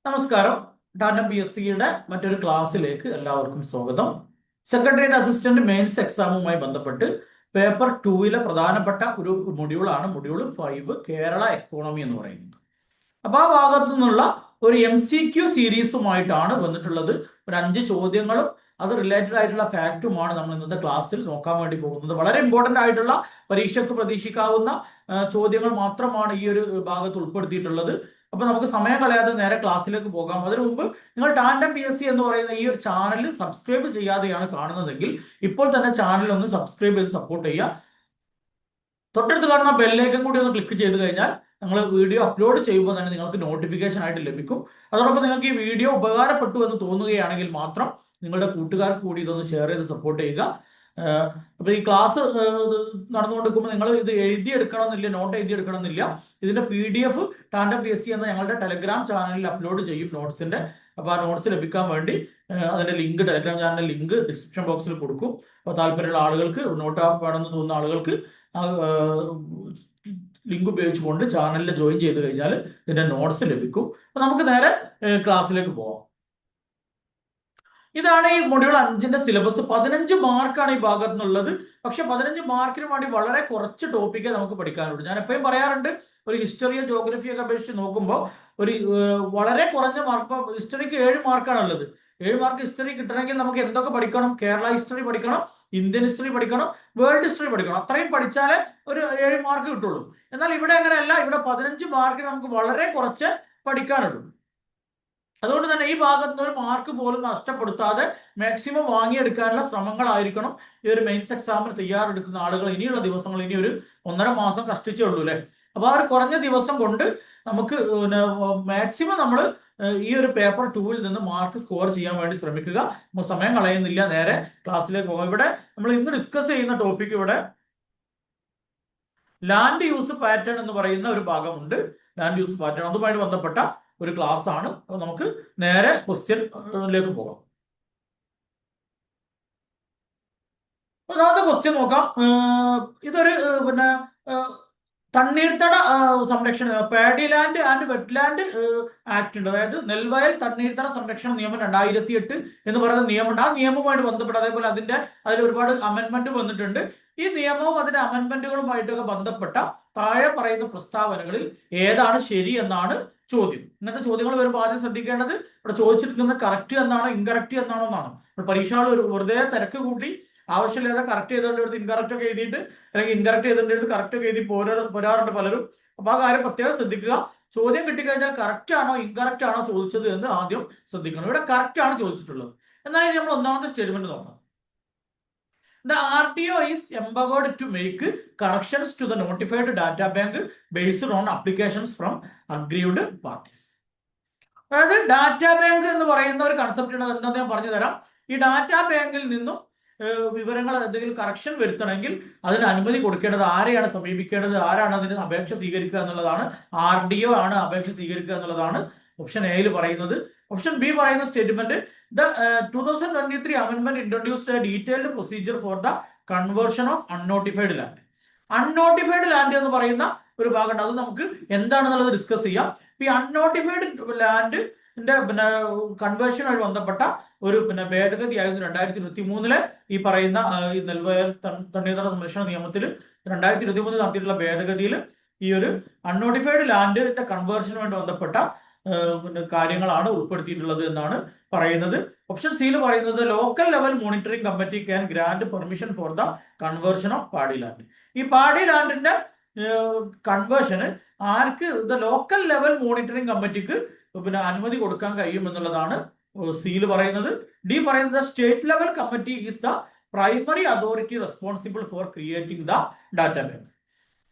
നമസ്കാരം. Tata P S സിയുടെ മറ്റൊരു ക്ലാസ്സിലേക്ക് എല്ലാവർക്കും സ്വാഗതം. സെക്രട്ടേറിയറ്റ് അസിസ്റ്റന്റ് മെയിൻസ് എക്സാമുമായി ബന്ധപ്പെട്ട് പേപ്പർ 2 പ്രധാനപ്പെട്ട ഒരു മൊഡ്യൂളാണ് മൊഡ്യൂൾ 5 കേരള എക്കോണമി എന്ന് പറയുന്നത്. അപ്പൊ ആ ഭാഗത്തു നിന്നുള്ള ഒരു MCQ സീരീസുമായിട്ടാണ് വന്നിട്ടുള്ളത്. ഒരു 5 ചോദ്യങ്ങളും അത് റിലേറ്റഡ് ആയിട്ടുള്ള ഫാക്റ്റുമാണ് നമ്മൾ ഇന്നത്തെ ക്ലാസ്സിൽ നോക്കാൻ വേണ്ടി പോകുന്നത്. വളരെ ഇമ്പോർട്ടന്റ് ആയിട്ടുള്ള പരീക്ഷയ്ക്ക് പ്രതീക്ഷിക്കാവുന്ന ചോദ്യങ്ങൾ മാത്രമാണ് ഈ ഒരു ഭാഗത്ത് ഉൾപ്പെടുത്തിയിട്ടുള്ളത്. അപ്പൊ നമുക്ക് സമയം കളയാതെ നേരെ ക്ലാസ്സിലേക്ക് പോകാം. അതിനു മുമ്പ് നിങ്ങൾ ടാൻഡം PSC എന്ന് പറയുന്ന ഈ ഒരു ചാനൽ സബ്സ്ക്രൈബ് ചെയ്യാതെയാണ് കാണുന്നതെങ്കിൽ ഇപ്പോൾ തന്നെ ചാനൽ ഒന്ന് സബ്സ്ക്രൈബ് ചെയ്ത് സപ്പോർട്ട് ചെയ്യുക. തൊട്ടടുത്ത് കാണുന്ന ബെല്ലേക്കും കൂടി ഒന്ന് ക്ലിക്ക് ചെയ്ത് കഴിഞ്ഞാൽ നമ്മൾ വീഡിയോ അപ്ലോഡ് ചെയ്യുമ്പോൾ തന്നെ നിങ്ങൾക്ക് നോട്ടിഫിക്കേഷൻ ആയിട്ട് ലഭിക്കും. അതോടൊപ്പം നിങ്ങൾക്ക് ഈ വീഡിയോ ഉപകാരപ്പെട്ടു എന്ന് തോന്നുകയാണെങ്കിൽ മാത്രം നിങ്ങളുടെ കൂട്ടുകാർക്ക് കൂടി ഇതൊന്ന് ഷെയർ ചെയ്ത് സപ്പോർട്ട് ചെയ്യുക. അപ്പൊ ഈ ക്ലാസ് നടന്നുകൊണ്ടിരിക്കുമ്പോൾ നിങ്ങൾ ഇത് എഴുതിയെടുക്കണമെന്നില്ല, നോട്ട് എഴുതിയെടുക്കണമെന്നില്ല. ഇതിന്റെ PDF ടാൻഡം PSC എന്ന ഞങ്ങളുടെ ടെലഗ്രാം ചാനലിൽ അപ്ലോഡ് ചെയ്യും നോട്ട്സിന്റെ. അപ്പൊ ആ നോട്ട്സ് ലഭിക്കാൻ വേണ്ടി അതിന്റെ ലിങ്ക്, ടെലഗ്രാം ചാനലിന്റെ ലിങ്ക് ഡിസ്ക്രിപ്ഷൻ ബോക്സിൽ കൊടുക്കും. അപ്പൊ താല്പര്യമുള്ള ആളുകൾക്ക്, നോട്ട് വേണമെന്ന് തോന്നുന്ന ആളുകൾക്ക് ലിങ്ക് ഉപയോഗിച്ചുകൊണ്ട് ചാനലിൽ ജോയിൻ ചെയ്ത് കഴിഞ്ഞാൽ ഇതിന്റെ നോട്ട്സ് ലഭിക്കും. അപ്പൊ നമുക്ക് നേരെ ക്ലാസ്സിലേക്ക് പോവാം. ഇതാണ് ഈ മൊഡ്യൂൾ 5ന്റെ സിലബസ്. 15 മാർക്കാണ് ഈ ഭാഗത്ത് നിന്നുള്ളത്. പക്ഷെ 15 മാർക്കിന് വേണ്ടി വളരെ കുറച്ച് ടോപ്പിക്കേ നമുക്ക് പഠിക്കാനുള്ളൂ. ഞാൻ എപ്പോഴും പറയാറുണ്ട്, ഒരു ഹിസ്റ്ററിയോ ജോഗ്രഫിയോ ഒക്കെ അപേക്ഷിച്ച് നോക്കുമ്പോൾ ഒരു വളരെ കുറഞ്ഞ മാർക്ക്. ഹിസ്റ്ററിക്ക് 7 മാർക്കാണ് ഉള്ളത്. 7 മാർക്ക് ഹിസ്റ്ററി കിട്ടണമെങ്കിൽ നമുക്ക് എന്തൊക്കെ പഠിക്കണം? കേരള ഹിസ്റ്ററി പഠിക്കണം, ഇന്ത്യൻ ഹിസ്റ്ററി പഠിക്കണം, വേൾഡ് ഹിസ്റ്ററി പഠിക്കണം. അത്രയും പഠിച്ചാലേ ഒരു 7 മാർക്ക് കിട്ടുള്ളൂ. എന്നാൽ ഇവിടെ അങ്ങനെയല്ല. ഇവിടെ 15 മാർക്കിന് നമുക്ക് വളരെ കുറച്ച് പഠിക്കാനുള്ളൂ. അതുകൊണ്ട് തന്നെ ഈ ഭാഗത്ത് നിന്ന് ഒരു മാർക്ക് പോലും നഷ്ടപ്പെടുത്താതെ മാക്സിമം വാങ്ങിയെടുക്കാനുള്ള ശ്രമങ്ങളായിരിക്കണം ഈ ഒരു മെയിൻസ് എക്സാമിന് തയ്യാറെടുക്കുന്ന ആളുകൾ. ഇനിയുള്ള ദിവസങ്ങൾ, ഇനി ഒരു 1.5 മാസം കഷ്ടിച്ചേ ഉള്ളൂ അല്ലെ. അപ്പൊ ആ ഒരു കുറഞ്ഞ ദിവസം കൊണ്ട് നമുക്ക് മാക്സിമം നമ്മൾ ഈ ഒരു പേപ്പർ 2 നിന്ന് മാർക്ക് സ്കോർ ചെയ്യാൻ വേണ്ടി ശ്രമിക്കുക. സമയം കളയുന്നില്ല, നേരെ ക്ലാസ്സിലേക്ക് പോകാം. ഇവിടെ നമ്മൾ ഇന്ന് ഡിസ്കസ് ചെയ്യുന്ന ടോപ്പിക് ഇവിടെ ലാൻഡ് യൂസ് പാറ്റേൺ എന്ന് പറയുന്ന ഒരു ഭാഗമുണ്ട്. ലാൻഡ് യൂസ് പാറ്റേൺ അതുമായിട്ട് ബന്ധപ്പെട്ട ഒരു ക്ലാസ് ആണ്. അപ്പൊ നമുക്ക് നേരെ ക്വസ്റ്റ്യനിലേക്ക് പോകാം. ഒന്നാമത്തെ ക്വസ്റ്റ്യൻ നോക്കാം. ഇതൊരു തണ്ണീർത്തട സംരക്ഷണ paddy land and wetland act ഉണ്ട്. അതായത് നെൽവയൽ തണ്ണീർത്തട സംരക്ഷണ നിയമം 2008 എന്ന് പറയുന്ന നിയമമുണ്ട്. ആ നിയമവുമായിട്ട് ബന്ധപ്പെട്ട് അതേപോലെ അതിൽ ഒരുപാട് അമെന്റ്മെന്റ് വന്നിട്ടുണ്ട്. ഈ നിയമവും അതിന്റെ അമെന്റ്മെന്റുകളുമായിട്ടൊക്കെ ബന്ധപ്പെട്ട താഴെ പറയുന്ന പ്രസ്താവനകളിൽ ഏതാണ് ശരി എന്നാണ് ചോദ്യം. ഇങ്ങനത്തെ ചോദ്യങ്ങൾ വരുമ്പോൾ ആദ്യം ശ്രദ്ധിക്കേണ്ടത് ഇവിടെ ചോദിച്ചിരിക്കുന്നത് കറക്റ്റ് എന്നാണോ ഇൻകറക്റ്റ് എന്നാണോ എന്നാണ്. പരീക്ഷകൾ ഒരു വെറുതെ തിരക്ക് കൂട്ടി ആവശ്യമില്ലാതെ കറക്റ്റ് ചെയ്തേണ്ട അടുത്ത് ഇൻകറക്റ്റ് ഒക്കെ എഴുതിയിട്ട്, അല്ലെങ്കിൽ ഇൻകറക്റ്റ് ചെയ്തേണ്ട അടുത്ത് കറക്റ്റ് ഒക്കെ എഴുതി പോരാറുണ്ട് പലരും. അപ്പൊ ആ കാര്യം പ്രത്യേകം ശ്രദ്ധിക്കുക. ചോദ്യം കിട്ടിക്കഴിഞ്ഞാൽ കറക്റ്റ് ആണോ ഇൻകറക്റ്റ് ആണോ ചോദിച്ചത് എന്ന് ആദ്യം ശ്രദ്ധിക്കണം. ഇവിടെ കറക്റ്റ് ആണ് ചോദിച്ചിട്ടുള്ളത്. എന്നാൽ നമ്മൾ ഒന്നാമത്തെ സ്റ്റേറ്റ്മെന്റ് നോക്കാം. The RTO is empowered to make corrections to the notified data bank based on applications from aggrieved parties. അതായത് ഡാറ്റാ ബാങ്ക് എന്ന് പറയുന്ന ഒരു കൺസെപ്റ്റ് ഉണ്ട്. എന്താണെന്ന് ഞാൻ പറഞ്ഞു തരാം. ഈ ഡാറ്റാ ബാങ്കിൽ നിന്നും വിവരങ്ങൾ എന്തെങ്കിലും കറക്ഷൻ വരുത്തണമെങ്കിൽ അതിന് അനുമതി കൊടുക്കേണ്ടത് ആരെയാണ് സമീപിക്കേണ്ടത്, ആരാണ് അതിന് അപേക്ഷ സ്വീകരിക്കുക എന്നുള്ളതാണ്. RDO ആണ് അപേക്ഷ സ്വീകരിക്കുക എന്നുള്ളതാണ് ഓപ്ഷൻ എയിൽ പറയുന്നത്. ഓപ്ഷൻ ബി പറയുന്ന statement, the 2023 amendment introduced a detailed procedure for the conversion of unnotified land. Unnotified land എന്ന് പറയുന്ന ഒരു ഭാഗമുണ്ട്. അത് നമുക്ക് എന്താണെന്നുള്ളത് ഡിസ്കസ് ചെയ്യാം. ഈ അൺനോട്ടിഫൈഡ് ലാൻഡിന്റെ കൺവേർഷനുമായി ബന്ധപ്പെട്ട ഒരു ഭേദഗതി ആയിരുന്നു 2023 ഈ പറയുന്ന ഈ നെൽവയൽ തണ്ണീർത്തട സംരക്ഷണ നിയമത്തിൽ 2023 നടത്തിയിട്ടുള്ള ഭേദഗതിയിൽ ഈ ഒരു അൺനോട്ടിഫൈഡ് ലാൻഡിന്റെ കൺവേർഷനുമായി ബന്ധപ്പെട്ട കാര്യങ്ങളാണ് ഉൾപ്പെടുത്തിയിട്ടുള്ളത് എന്നാണ് പറയുന്നത്. ഓപ്ഷൻ സിയിൽ പറയുന്നത് local level monitoring committee can grant permission for the conversion of paddy land. ഈ പാഡി ലാൻഡിന്റെ കൺവേർഷന് ആർക്ക്? ദ ലോക്കൽ ലെവൽ മോണിറ്ററിംഗ് കമ്മിറ്റിക്ക് അനുമതി കൊടുക്കാൻ കഴിയും എന്നുള്ളതാണ് സിയിൽ പറയുന്നത്. ഡി പറയുന്നത് state level committee is the primary authority responsible for creating the data bank.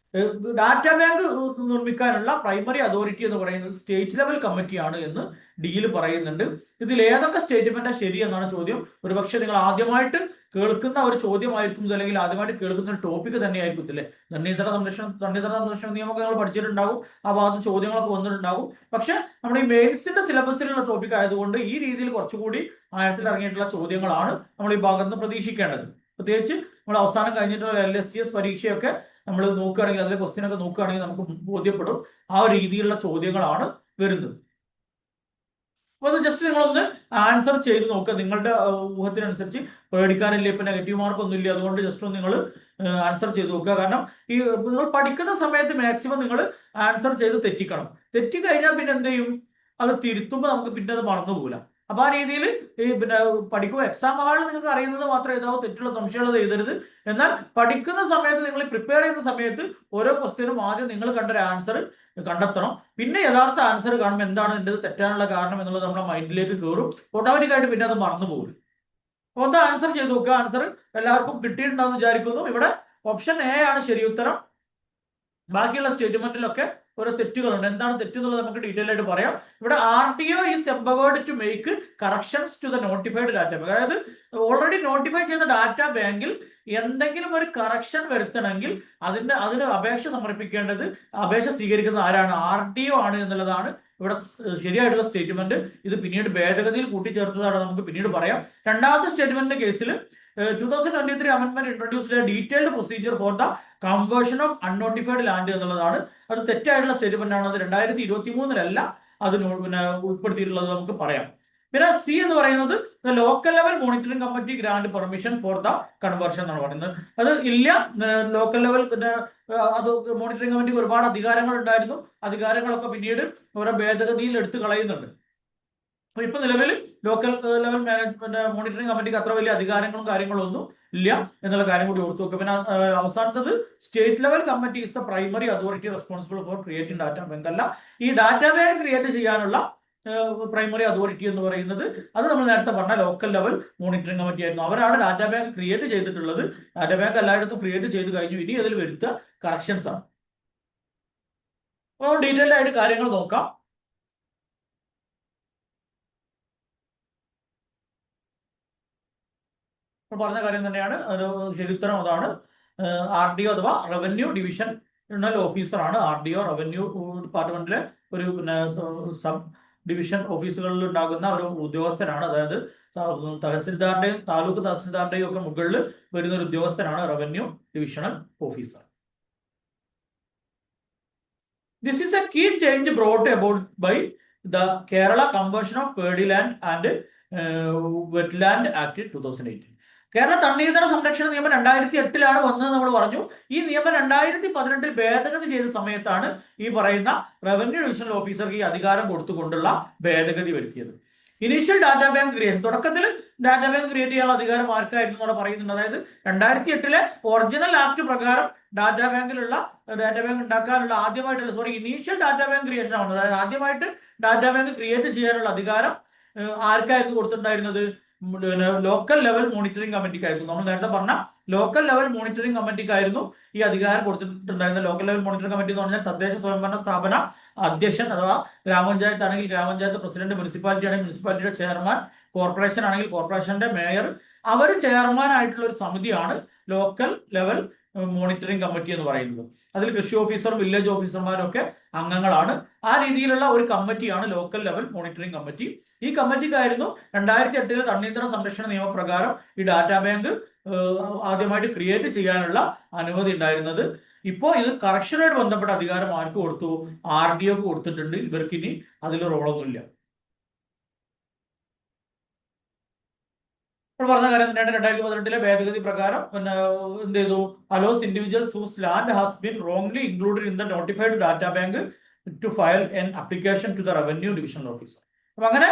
Data bank നിർമ്മിക്കാനുള്ള പ്രൈമറി അതോറിറ്റി എന്ന് പറയുന്നത് സ്റ്റേറ്റ് ലെവൽ കമ്മിറ്റിയാണ് എന്ന് ഡിയിൽ പറയുന്നുണ്ട്. ഇതിൽ ഏതൊക്കെ സ്റ്റേറ്റ്മെന്റാ ശരി എന്നാണ് ചോദ്യം. ഒരുപക്ഷെ നിങ്ങൾ ആദ്യമായിട്ട് കേൾക്കുന്ന ഒരു ചോദ്യമായിരിക്കും ഇത്, അല്ലെങ്കിൽ ആദ്യമായിട്ട് കേൾക്കുന്ന ഒരു ടോപ്പിക് തന്നെ ആയിരിക്കും ഇല്ലേ. തണ്ണീർത്തട സംരക്ഷണ നിയമമൊക്കെ നിങ്ങൾ പഠിച്ചിട്ടുണ്ടാകും. ആ ഭാഗത്ത് ചോദ്യങ്ങളൊക്കെ വന്നിട്ടുണ്ടാകും. പക്ഷെ നമ്മുടെ ഈ മെയിൻസിന്റെ സിലബസിലുള്ള ടോപ്പിക് ആയതുകൊണ്ട് ഈ രീതിയിൽ കുറച്ചുകൂടി ആഴത്തിൽ ഇറങ്ങിയിട്ടുള്ള ചോദ്യങ്ങളാണ് നമ്മൾ ഈ ഭാഗത്ത് നിന്ന് പ്രതീക്ഷിക്കേണ്ടത്. പ്രത്യേകിച്ച് നമ്മൾ അവസാനം കഴിഞ്ഞിട്ടുള്ള LSCS പരീക്ഷയൊക്കെ നമ്മൾ നോക്കുകയാണെങ്കിൽ, അതിലെ ക്വസ്റ്റ്യൻ ഒക്കെ നോക്കുകയാണെങ്കിൽ നമുക്ക് ബോധ്യപ്പെടും ആ രീതിയിലുള്ള ചോദ്യങ്ങളാണ് വരുന്നത്. അപ്പൊ അത് ജസ്റ്റ് നിങ്ങളൊന്ന് ആൻസർ ചെയ്ത് നോക്കുക. നിങ്ങളുടെ ഊഹത്തിനനുസരിച്ച് പേടിക്കാനില്ല, ഇപ്പൊ നെഗറ്റീവ് മാർക്ക് ഒന്നും ഇല്ല, അതുകൊണ്ട് ജസ്റ്റ് ഒന്ന് നിങ്ങൾ ആൻസർ ചെയ്ത് നോക്കുക. കാരണം ഈ നിങ്ങൾ പഠിക്കുന്ന സമയത്ത് മാക്സിമം നിങ്ങൾ ആൻസർ ചെയ്ത് തെറ്റിക്കണം. തെറ്റിക്കഴിഞ്ഞാൽ പിന്നെ എന്ത് ചെയ്യും, അത് തിരുത്തുമ്പോൾ നമുക്ക് പിന്നെ അത് മറന്നു പോകില്ല. അപ്പൊ ആ രീതിയിൽ ഈ പിന്നെ പഠിക്കുമ്പോൾ എക്സാം ഹാളിൽ നിങ്ങൾക്ക് അറിയുന്നത് മാത്രം എഴുതാവൂ, തെറ്റുള്ള സംശയമുള്ളത് എഴുതരുത്. എന്നാൽ പഠിക്കുന്ന സമയത്ത് നിങ്ങൾ പ്രിപ്പയർ ചെയ്യുന്ന സമയത്ത് ഓരോ ക്വസ്റ്റ്യനും ആദ്യം നിങ്ങൾ കണ്ടൊരു ആൻസർ കണ്ടെത്തണം. പിന്നെ യഥാർത്ഥ ആൻസർ കാണുമ്പോൾ എന്താണ് എൻ്റെ തെറ്റാനുള്ള കാരണം എന്നുള്ളത് നമ്മുടെ മൈൻഡിലേക്ക് കയറും. ഓട്ടോമാറ്റിക്കായിട്ട് പിന്നെ അത് മറന്നു പോകും. അപ്പൊ ഒന്ന് ആൻസർ ചെയ്ത് നോക്കുക. ആൻസർ എല്ലാവർക്കും കിട്ടിയിട്ടുണ്ടാവും വിചാരിക്കുന്നു. ഇവിടെ ഓപ്ഷൻ എ ആണ് ശരി ഉത്തരം. ബാക്കിയുള്ള സ്റ്റേറ്റ്മെന്റിലൊക്കെ ഓരോ തെറ്റുകളുണ്ട്. എന്താണ് തെറ്റ് എന്നുള്ളത് നമുക്ക് ഡീറ്റെയിൽ ആയിട്ട് പറയാം. ഇവിടെ RTO is empowered to make corrections to the notified data bank. അതായത് ഓൾറെഡി നോട്ടിഫൈ ചെയ്ത ഡാറ്റ ബാങ്കിൽ എന്തെങ്കിലും ഒരു കറക്ഷൻ വരുത്തണമെങ്കിൽ അതിന് അപേക്ഷ സമർപ്പിക്കേണ്ടത്, അപേക്ഷ സ്വീകരിക്കുന്നത് ആരാണ്? RTO ആണ് എന്നുള്ളതാണ് ഇവിടെ ശരിയായിട്ടുള്ള സ്റ്റേറ്റ്മെന്റ്. ഇത് പിന്നീട് ഭേദഗതിയിൽ കൂട്ടിച്ചേർത്തതാണ്, നമുക്ക് പിന്നീട് പറയാം. രണ്ടാമത്തെ സ്റ്റേറ്റ്മെന്റിന്റെ കേസിൽ 2023 amendment introduced a detailed procedure for the conversion of unnotified land എന്നുള്ളതാണ്. അത് തെറ്റായിട്ടുള്ള സ്റ്റേറ്റ്മെന്റ് ആണ്. അത് 2023 അത് പിന്നെ ഉൾപ്പെടുത്തിയിട്ടുള്ളത് നമുക്ക് പറയാം. പിന്നെ സി എന്ന് പറയുന്നത് local level monitoring committee grand permission for the conversion എന്നാണ് പറയുന്നത്. അത് ഇല്ല. ലോക്കൽ ലെവൽ പിന്നെ അത് മോണിറ്ററിംഗ് കമ്മിറ്റിക്ക് ഒരുപാട് അധികാരങ്ങൾ ഉണ്ടായിരുന്നു. അധികാരങ്ങളൊക്കെ പിന്നീട് ഓരോ ഭേദഗതിയിൽ എടുത്തു കളയുന്നുണ്ട്. അപ്പൊ ഇപ്പൊ നിലവിൽ ലോക്കൽ ലെവൽ മാനേജ്മെന്റ് മോണിറ്ററിംഗ് കമ്മിറ്റിക്ക് അത്ര വലിയ അധികാരങ്ങളും കാര്യങ്ങളും ഒന്നും ഇല്ല എന്നുള്ള കാര്യം കൂടി ഓർത്തു വെക്കുക. പിന്നെ അവസാനത്തത് state level committee is the primary authority responsible for creating data bank. അല്ല, ഈ ഡാറ്റാ ബാങ്ക് ക്രിയേറ്റ് ചെയ്യാനുള്ള പ്രൈമറി അതോറിറ്റി എന്ന് പറയുന്നത് അത് നമ്മൾ നേരത്തെ പറഞ്ഞ ലോക്കൽ ലെവൽ മോണിറ്ററിംഗ് കമ്മിറ്റി ആയിരുന്നു. അവരാണ് ഡാറ്റാ ബാങ്ക് ക്രിയേറ്റ് ചെയ്തിട്ടുള്ളത്. ഡാറ്റാ ബാങ്ക് എല്ലായിടത്തും ക്രിയേറ്റ് ചെയ്ത് കഴിഞ്ഞു. ഇനി അതിൽ വരുത്തുക കറക്ഷൻസ് ആണ്. അപ്പോൾ ഡീറ്റെയിൽഡ് ആയിട്ട് കാര്യങ്ങൾ നോക്കാം. പറഞ്ഞ കാര്യം തന്നെയാണ്. ഒരു ശരിയുത്തരം അതാണ്. RDO അഥവാ റവന്യൂ ഡിവിഷണൽ ഓഫീസറാണ്. RDO റവന്യൂ ഡിപ്പാർട്ട്മെന്റിലെ ഒരു പിന്നെ സബ് ഡിവിഷൻ ഓഫീസുകളിൽ ഉണ്ടാകുന്ന ഒരു ഉദ്യോഗസ്ഥനാണ്. അതായത് തഹസിൽദാറിന്റെയും താലൂക്ക് തഹസിൽദാറിന്റെയും ഒക്കെ മുകളിൽ വരുന്ന ഒരു ഉദ്യോഗസ്ഥനാണ് revenue divisional officer. This is a key change brought about by the Kerala Conversion of Paddyland and Wetland Act 2018. Kerala തണ്ണീർത്തട സംരക്ഷണ നിയമം 2008 വന്നത് നമ്മൾ പറഞ്ഞു. ഈ നിയമം 2018 ഭേദഗതി ചെയ്ത സമയത്താണ് ഈ പറയുന്ന റവന്യൂ ഡിവിഷണൽ ഓഫീസർക്ക് ഈ അധികാരം കൊടുത്തുകൊണ്ടുള്ള ഭേദഗതി വരുത്തിയത്. ഇനീഷ്യൽ ഡാറ്റാ ബാങ്ക് ക്രിയേഷൻ, തുടക്കത്തിൽ ഡാറ്റാ ബാങ്ക് ക്രിയേറ്റ് ചെയ്യാനുള്ള അധികാരം ആർക്കായിരുന്നു അവിടെ പറയുന്നുണ്ട്. അതായത് 2008 ഒറിജിനൽ ആക്ട് പ്രകാരം ഡാറ്റാ ബാങ്ക് ഉണ്ടാക്കാനുള്ള ഇനീഷ്യൽ ഡാറ്റാ ബാങ്ക് ക്രിയേഷൻ ആണ്. അതായത് ആദ്യമായിട്ട് ഡാറ്റാ ബാങ്ക് ക്രിയേറ്റ് ചെയ്യാനുള്ള അധികാരം ആർക്കായിരുന്നു കൊടുത്തിട്ടുണ്ടായിരുന്നത്? ലോക്കൽ ലെവൽ മോണിറ്ററിംഗ് കമ്മിറ്റിക്കായിരുന്നു. നമ്മൾ നേരത്തെ പറഞ്ഞ ലോക്കൽ ലെവൽ മോണിറ്ററിംഗ് കമ്മിറ്റിക്കായിരുന്നു ഈ അധികാരം കൊടുത്തിട്ടുണ്ടായിരുന്നത്. ലോക്കൽ ലെവൽ മോണിറ്ററിംഗ് കമ്മിറ്റി എന്ന് പറഞ്ഞാൽ തദ്ദേശ സ്വയംഭരണ സ്ഥാപന അധ്യക്ഷൻ അഥവാ ഗ്രാമപഞ്ചായത്ത് ആണെങ്കിൽ ഗ്രാമപഞ്ചായത്ത് പ്രസിഡന്റ്, മുനിസിപ്പാലിറ്റി ആണെങ്കിൽ മുനിസിപ്പാലിറ്റിയുടെ ചെയർമാൻ, കോർപ്പറേഷൻ ആണെങ്കിൽ കോർപ്പറേഷന്റെ മേയർ, അവർ ചെയർമാൻ ആയിട്ടുള്ള ഒരു സമിതിയാണ് ലോക്കൽ ലെവൽ മോണിറ്ററിംഗ് കമ്മിറ്റി എന്ന് പറയുന്നത്. അതിൽ കൃഷി ഓഫീസർ, വില്ലേജ് ഓഫീസർമാരൊക്കെ അംഗങ്ങളാണ്. ആ രീതിയിലുള്ള ഒരു കമ്മിറ്റിയാണ് ലോക്കൽ ലെവൽ മോണിറ്ററിംഗ് കമ്മിറ്റി. ഈ കമ്മിറ്റിക്കായിരുന്നു 2008 തണ്ണീർത്തട സംരക്ഷണ നിയമപ്രകാരം ഈ ഡാറ്റാ ബാങ്ക് ആദ്യമായിട്ട് ക്രിയേറ്റ് ചെയ്യാനുള്ള അനുമതി ഉണ്ടായിരുന്നത്. ഇപ്പോൾ ഇത് കറക്ഷനായിട്ട് ബന്ധപ്പെട്ട അധികാരം ആർക്ക് കൊടുത്തു? RDOക്ക് കൊടുത്തിട്ടുണ്ട്. ഇവർക്ക് ഇനി അതിൽ റോളൊന്നുമില്ല. ഇപ്പോൾ പറഞ്ഞ കാര്യം തന്നെയാണ്. 2018 ഭേദഗതി പ്രകാരം പിന്നെ എന്ത് ചെയ്തു? Allows individuals whose land has been wrongly included in the notified data bank to file an application to the revenue divisional officer. അപ്പൊ അങ്ങനെ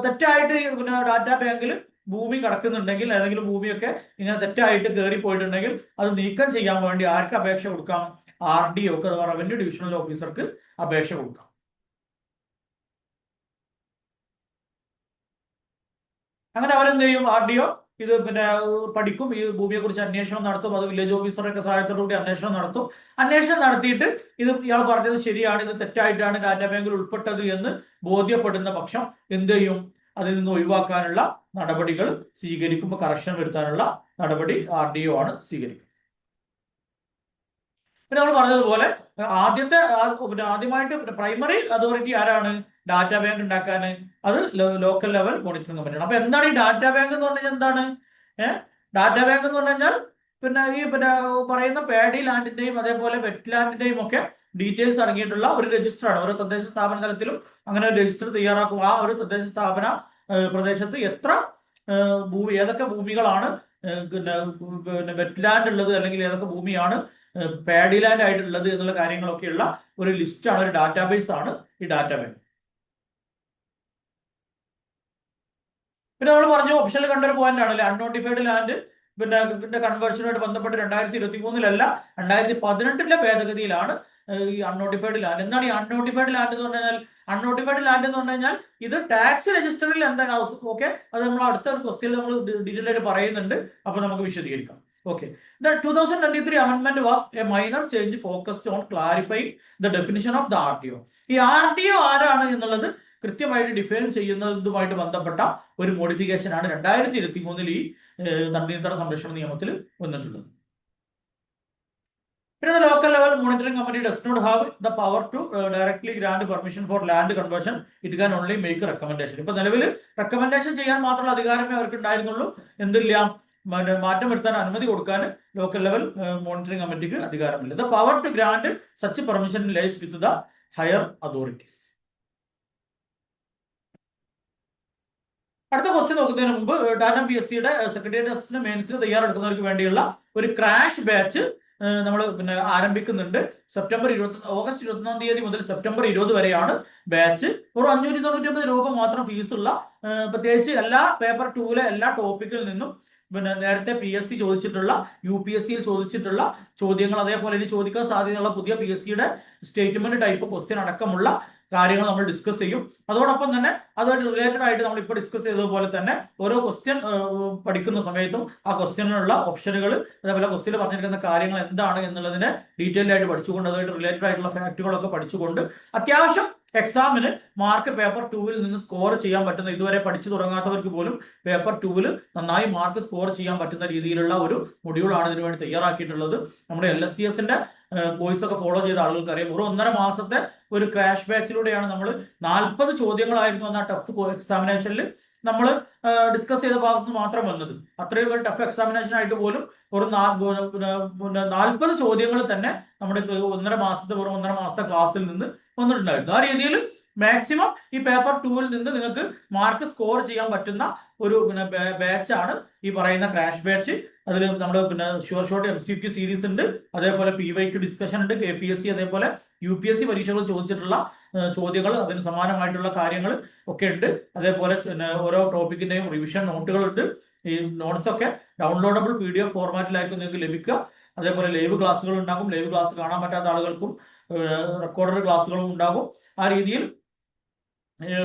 തെറ്റായിട്ട് പിന്നെ ഡാറ്റാ ബാങ്കിൽ ഭൂമി കിടക്കുന്നുണ്ടെങ്കിൽ, ഏതെങ്കിലും ഭൂമിയൊക്കെ ഇങ്ങനെ തെറ്റായിട്ട് കയറി പോയിട്ടുണ്ടെങ്കിൽ അത് നീക്കം ചെയ്യാൻ വേണ്ടി ആർക്ക് അപേക്ഷ കൊടുക്കാം? RDOക്ക് അഥവാ റവന്യൂ ഡിവിഷണൽ ഓഫീസർക്ക് അപേക്ഷ കൊടുക്കാം. അങ്ങനെ അവരെന്ത് ചെയ്യും? RDO ഇത് പിന്നെ പഠിക്കും, ഈ ഭൂമിയെ കുറിച്ച് അന്വേഷണം നടത്തും. അത് വില്ലേജ് ഓഫീസറുടെ സഹായത്തോടുകൂടി അന്വേഷണം നടത്തും. അന്വേഷണം നടത്തിയിട്ട് ഇത് ഇയാൾ പറഞ്ഞത് ശരിയാണ്, ഇത് തെറ്റായിട്ടാണ് ഡാറ്റാ ബാങ്കിൽ ഉൾപ്പെട്ടത് എന്ന് ബോധ്യപ്പെടുന്ന പക്ഷം എന്ത് ചെയ്യും? അതിൽ നിന്ന് ഒഴിവാക്കാനുള്ള നടപടികൾ സ്വീകരിക്കുമ്പോൾ കറക്ഷൻ വരുത്താനുള്ള നടപടി RDO ആണ് സ്വീകരിക്കുക. പിന്നെ നമ്മൾ പറഞ്ഞതുപോലെ ആദ്യമായിട്ട് പ്രൈമറി അതോറിറ്റി ആരാണ് ഡാറ്റാ ബാങ്ക് ഉണ്ടാക്കാൻ? അത് ലോക്കൽ ലെവൽ മോണിറ്ററിംഗ് കമ്മിറ്റിയാണ്. അപ്പൊ എന്താണ് ഈ ഡാറ്റാ ബാങ്ക് എന്ന് പറഞ്ഞാൽ? എന്താണ് ഡാറ്റാ ബാങ്ക് എന്ന് പറഞ്ഞു കഴിഞ്ഞാൽ? പിന്നെ ഈ പറയുന്ന പാഡി ലാൻഡിന്റെയും അതേപോലെ വെറ്റ് ലാൻഡിന്റെയും ഒക്കെ ഡീറ്റെയിൽസ് അടങ്ങിയിട്ടുള്ള ഒരു രജിസ്റ്ററാണ്. ഓരോ തദ്ദേശ സ്ഥാപന തലത്തിലും അങ്ങനെ ഒരു രജിസ്റ്റർ തയ്യാറാക്കും. ആ ഒരു തദ്ദേശ സ്ഥാപന പ്രദേശത്ത് എത്ര ഭൂമി, ഏതൊക്കെ ഭൂമികളാണ് പിന്നെ വെറ്റ്ലാൻഡ് ഉള്ളത്, അല്ലെങ്കിൽ ഏതൊക്കെ ഭൂമിയാണ് പാഡി ലാൻഡ് ആയിട്ടുള്ളത് എന്നുള്ള കാര്യങ്ങളൊക്കെയുള്ള ഒരു ലിസ്റ്റാണ്, ഒരു ഡാറ്റാബേസ് ആണ് ഈ ഡാറ്റാബേസ്. പിന്നെ നമ്മൾ പറഞ്ഞു ഓപ്ഷനിൽ കണ്ടൊരു പോയിന്റ് ആണല്ലേ, അൺനോട്ടിഫൈഡ് ലാൻഡ് പിന്നെ കൺവേർഷനുമായിട്ട് ബന്ധപ്പെട്ട് 2023 2018 ഭേദഗതിയിലാണ് ഈ അൺനോട്ടിഫൈഡ് ലാൻഡ്. എന്താണ് ഈ അൺനോട്ടിഫൈഡ് ലാൻഡ് എന്ന് പറഞ്ഞാൽ? അൺനോട്ടിഫൈഡ് ലാൻഡ് എന്ന് പറഞ്ഞു കഴിഞ്ഞാൽ ഇത് ടാക്സ് രജിസ്റ്ററിൽ എന്താണ് ഓക്കെ, അത് നമ്മൾ അടുത്ത ഒരു ക്വസ്റ്റ്യനിൽ നമ്മൾ ഡീറ്റെയിൽ ആയിട്ട് പറയുന്നുണ്ട്. അപ്പൊ നമുക്ക് വിശദീകരിക്കാം. Okay. The 2023 amendment was a minor change focused on clarifying the definition of the RTO. ഈ RTO ആരാണ് എന്നുള്ളത് കൃത്യമായിട്ട് ഡിഫൈൻ ചെയ്യുന്നതുമായിട്ട് ബന്ധപ്പെട്ട ഒരു മോഡിഫിക്കേഷൻ ആണ് 2023 ഈ തണ്ണീർത്തട സംരക്ഷണ നിയമത്തിൽ വന്നിട്ടുള്ളത്. പിന്നെ local level monitoring committee does not have the power to directly grant permission for land conversion. It can only make recommendation. ഇപ്പൊ നിലവിൽ റെക്കമെൻഡേഷൻ ചെയ്യാൻ മാത്രമുള്ള അധികാരമേ അവർക്ക് ഉണ്ടായിരുന്നുള്ളൂ. എന്തില്ല, മാറ്റം വരുത്താൻ അനുമതി കൊടുക്കാൻ ലോക്കൽ ലെവൽ മോണിറ്ററിംഗ് കമ്മിറ്റിക്ക് അധികാരമില്ല. The power to grant such permission lies with the higher authorities. അടുത്ത ക്വസ്റ്റ്യൻ നോക്കുന്നതിന് മുമ്പ് ടാറ്റ PSCയുടെ സെക്രട്ടേറിയറ്റ് മെയിൻസിന് തയ്യാറെടുക്കുന്നവർക്ക് വേണ്ടിയുള്ള ഒരു ക്രാഷ് ബാച്ച് നമ്മൾ പിന്നെ ആരംഭിക്കുന്നുണ്ട്. ഓഗസ്റ്റ് 21 മുതൽ സെപ്റ്റംബർ 20 വരെയാണ് ബാച്ച്. ഒരു 599 രൂപ മാത്രം ഫീസുള്ള, പ്രത്യേകിച്ച് എല്ലാ പേപ്പർ 2 എല്ലാ ടോപ്പിക്കിൽ നിന്നും പിന്നെ നേരത്തെ PSC ചോദിച്ചിട്ടുള്ള, UPSCയിൽ ചോദിച്ചിട്ടുള്ള ചോദ്യങ്ങൾ, അതേപോലെ ഇനി ചോദിക്കാൻ സാധ്യതയുള്ള പുതിയ PSCയുടെ സ്റ്റേറ്റ്മെന്റ് ടൈപ്പ് ക്വസ്റ്റ്യൻ അടക്കമുള്ള കാര്യങ്ങൾ നമ്മൾ ഡിസ്കസ് ചെയ്യും. അതോടൊപ്പം തന്നെ അതുമായിട്ട് റിലേറ്റഡ് ആയിട്ട് നമ്മൾ ഇപ്പോൾ ഡിസ്കസ് ചെയ്തതുപോലെ തന്നെ ഓരോ ക്വസ്റ്റ്യൻ പഠിക്കുന്ന സമയത്തും ആ ക്വസ്റ്റ്യനിലുള്ള ഓപ്ഷനുകൾ, അതേപോലെ ക്വസ്റ്റ്യനിൽ പറഞ്ഞിരിക്കുന്ന കാര്യങ്ങൾ എന്താണ് എന്നുള്ളതിനെ ഡീറ്റെയിൽഡ് ആയിട്ട് പഠിച്ചുകൊണ്ട്, അതുമായിട്ട് റിലേറ്റഡ് ആയിട്ടുള്ള ഫാക്ടുകളൊക്കെ പഠിച്ചുകൊണ്ട് അത്യാവശ്യം എക്സാമിന് മാർക്ക് പേപ്പർ 2 നിന്ന് സ്കോർ ചെയ്യാൻ പറ്റുന്ന, ഇതുവരെ പഠിച്ചു തുടങ്ങാത്തവർക്ക് പോലും പേപ്പർ 2 നന്നായി മാർക്ക് സ്കോർ ചെയ്യാൻ പറ്റുന്ന രീതിയിലുള്ള ഒരു മൊഡ്യൂളാണ് ഇതിനു വേണ്ടി തയ്യാറാക്കിയിട്ടുള്ളത്. നമ്മുടെ LSCSന്റെ കോഴ്സ് ഒക്കെ ഫോളോ ചെയ്ത ആളുകൾക്ക് അറിയാം. ഒരു 1.5 മാസത്തെ ഒരു ക്രാഷ് ബാച്ചിലൂടെയാണ് നമ്മൾ 40 ചോദ്യങ്ങളായിരുന്നു എന്ന ടഫ് എക്സാമിനേഷനിൽ നമ്മൾ ഡിസ്കസ് ചെയ്ത ഭാഗത്ത് മാത്രം വന്നത്. അത്രയും ഒരു ടഫ് എക്സാമിനേഷൻ ആയിട്ട് പോലും ഒരു 40 ചോദ്യങ്ങൾ തന്നെ നമ്മുടെ 1.5 മാസത്തെ ക്ലാസ്സിൽ നിന്ന് വന്നിട്ടുണ്ടായിരുന്നു. ആ രീതിയിൽ മാക്സിമം ഈ പേപ്പർ 2 നിന്ന് നിങ്ങൾക്ക് മാർക്ക് സ്കോർ ചെയ്യാൻ പറ്റുന്ന ഒരു ബാച്ചാണ് ഈ പറയുന്ന ക്രാഷ് ബാച്ച്. അതിൽ നമ്മൾ ഷുവർ ഷോട്ട് MCQ സീരീസ് ഉണ്ട്, അതേപോലെ PYQ ഡിസ്കഷൻ ഉണ്ട്, KPSC അതേപോലെ UPSC പരീക്ഷകൾ ചോദിച്ചിട്ടുള്ള ചോദ്യങ്ങൾ, അതിന് സമാനമായിട്ടുള്ള കാര്യങ്ങൾ ഒക്കെ ഉണ്ട്. അതേപോലെ ഓരോ ടോപ്പിക്കിന്റെയും റിവിഷൻ നോട്ടുകളുണ്ട്. ഈ നോട്ട്സ് ഒക്കെ ഡൗൺലോഡബിൾ PDF ഫോർമാറ്റിലായിരിക്കും നിങ്ങൾക്ക് ലഭിക്കുക. അതേപോലെ ലൈവ് ക്ലാസ്സുകൾ ഉണ്ടാകും. ലൈവ് ക്ലാസ് കാണാൻ പറ്റാത്ത ആളുകൾക്കും റെക്കോർഡഡ് ക്ലാസ്സുകളും ഉണ്ടാകും. ആ രീതിയിൽ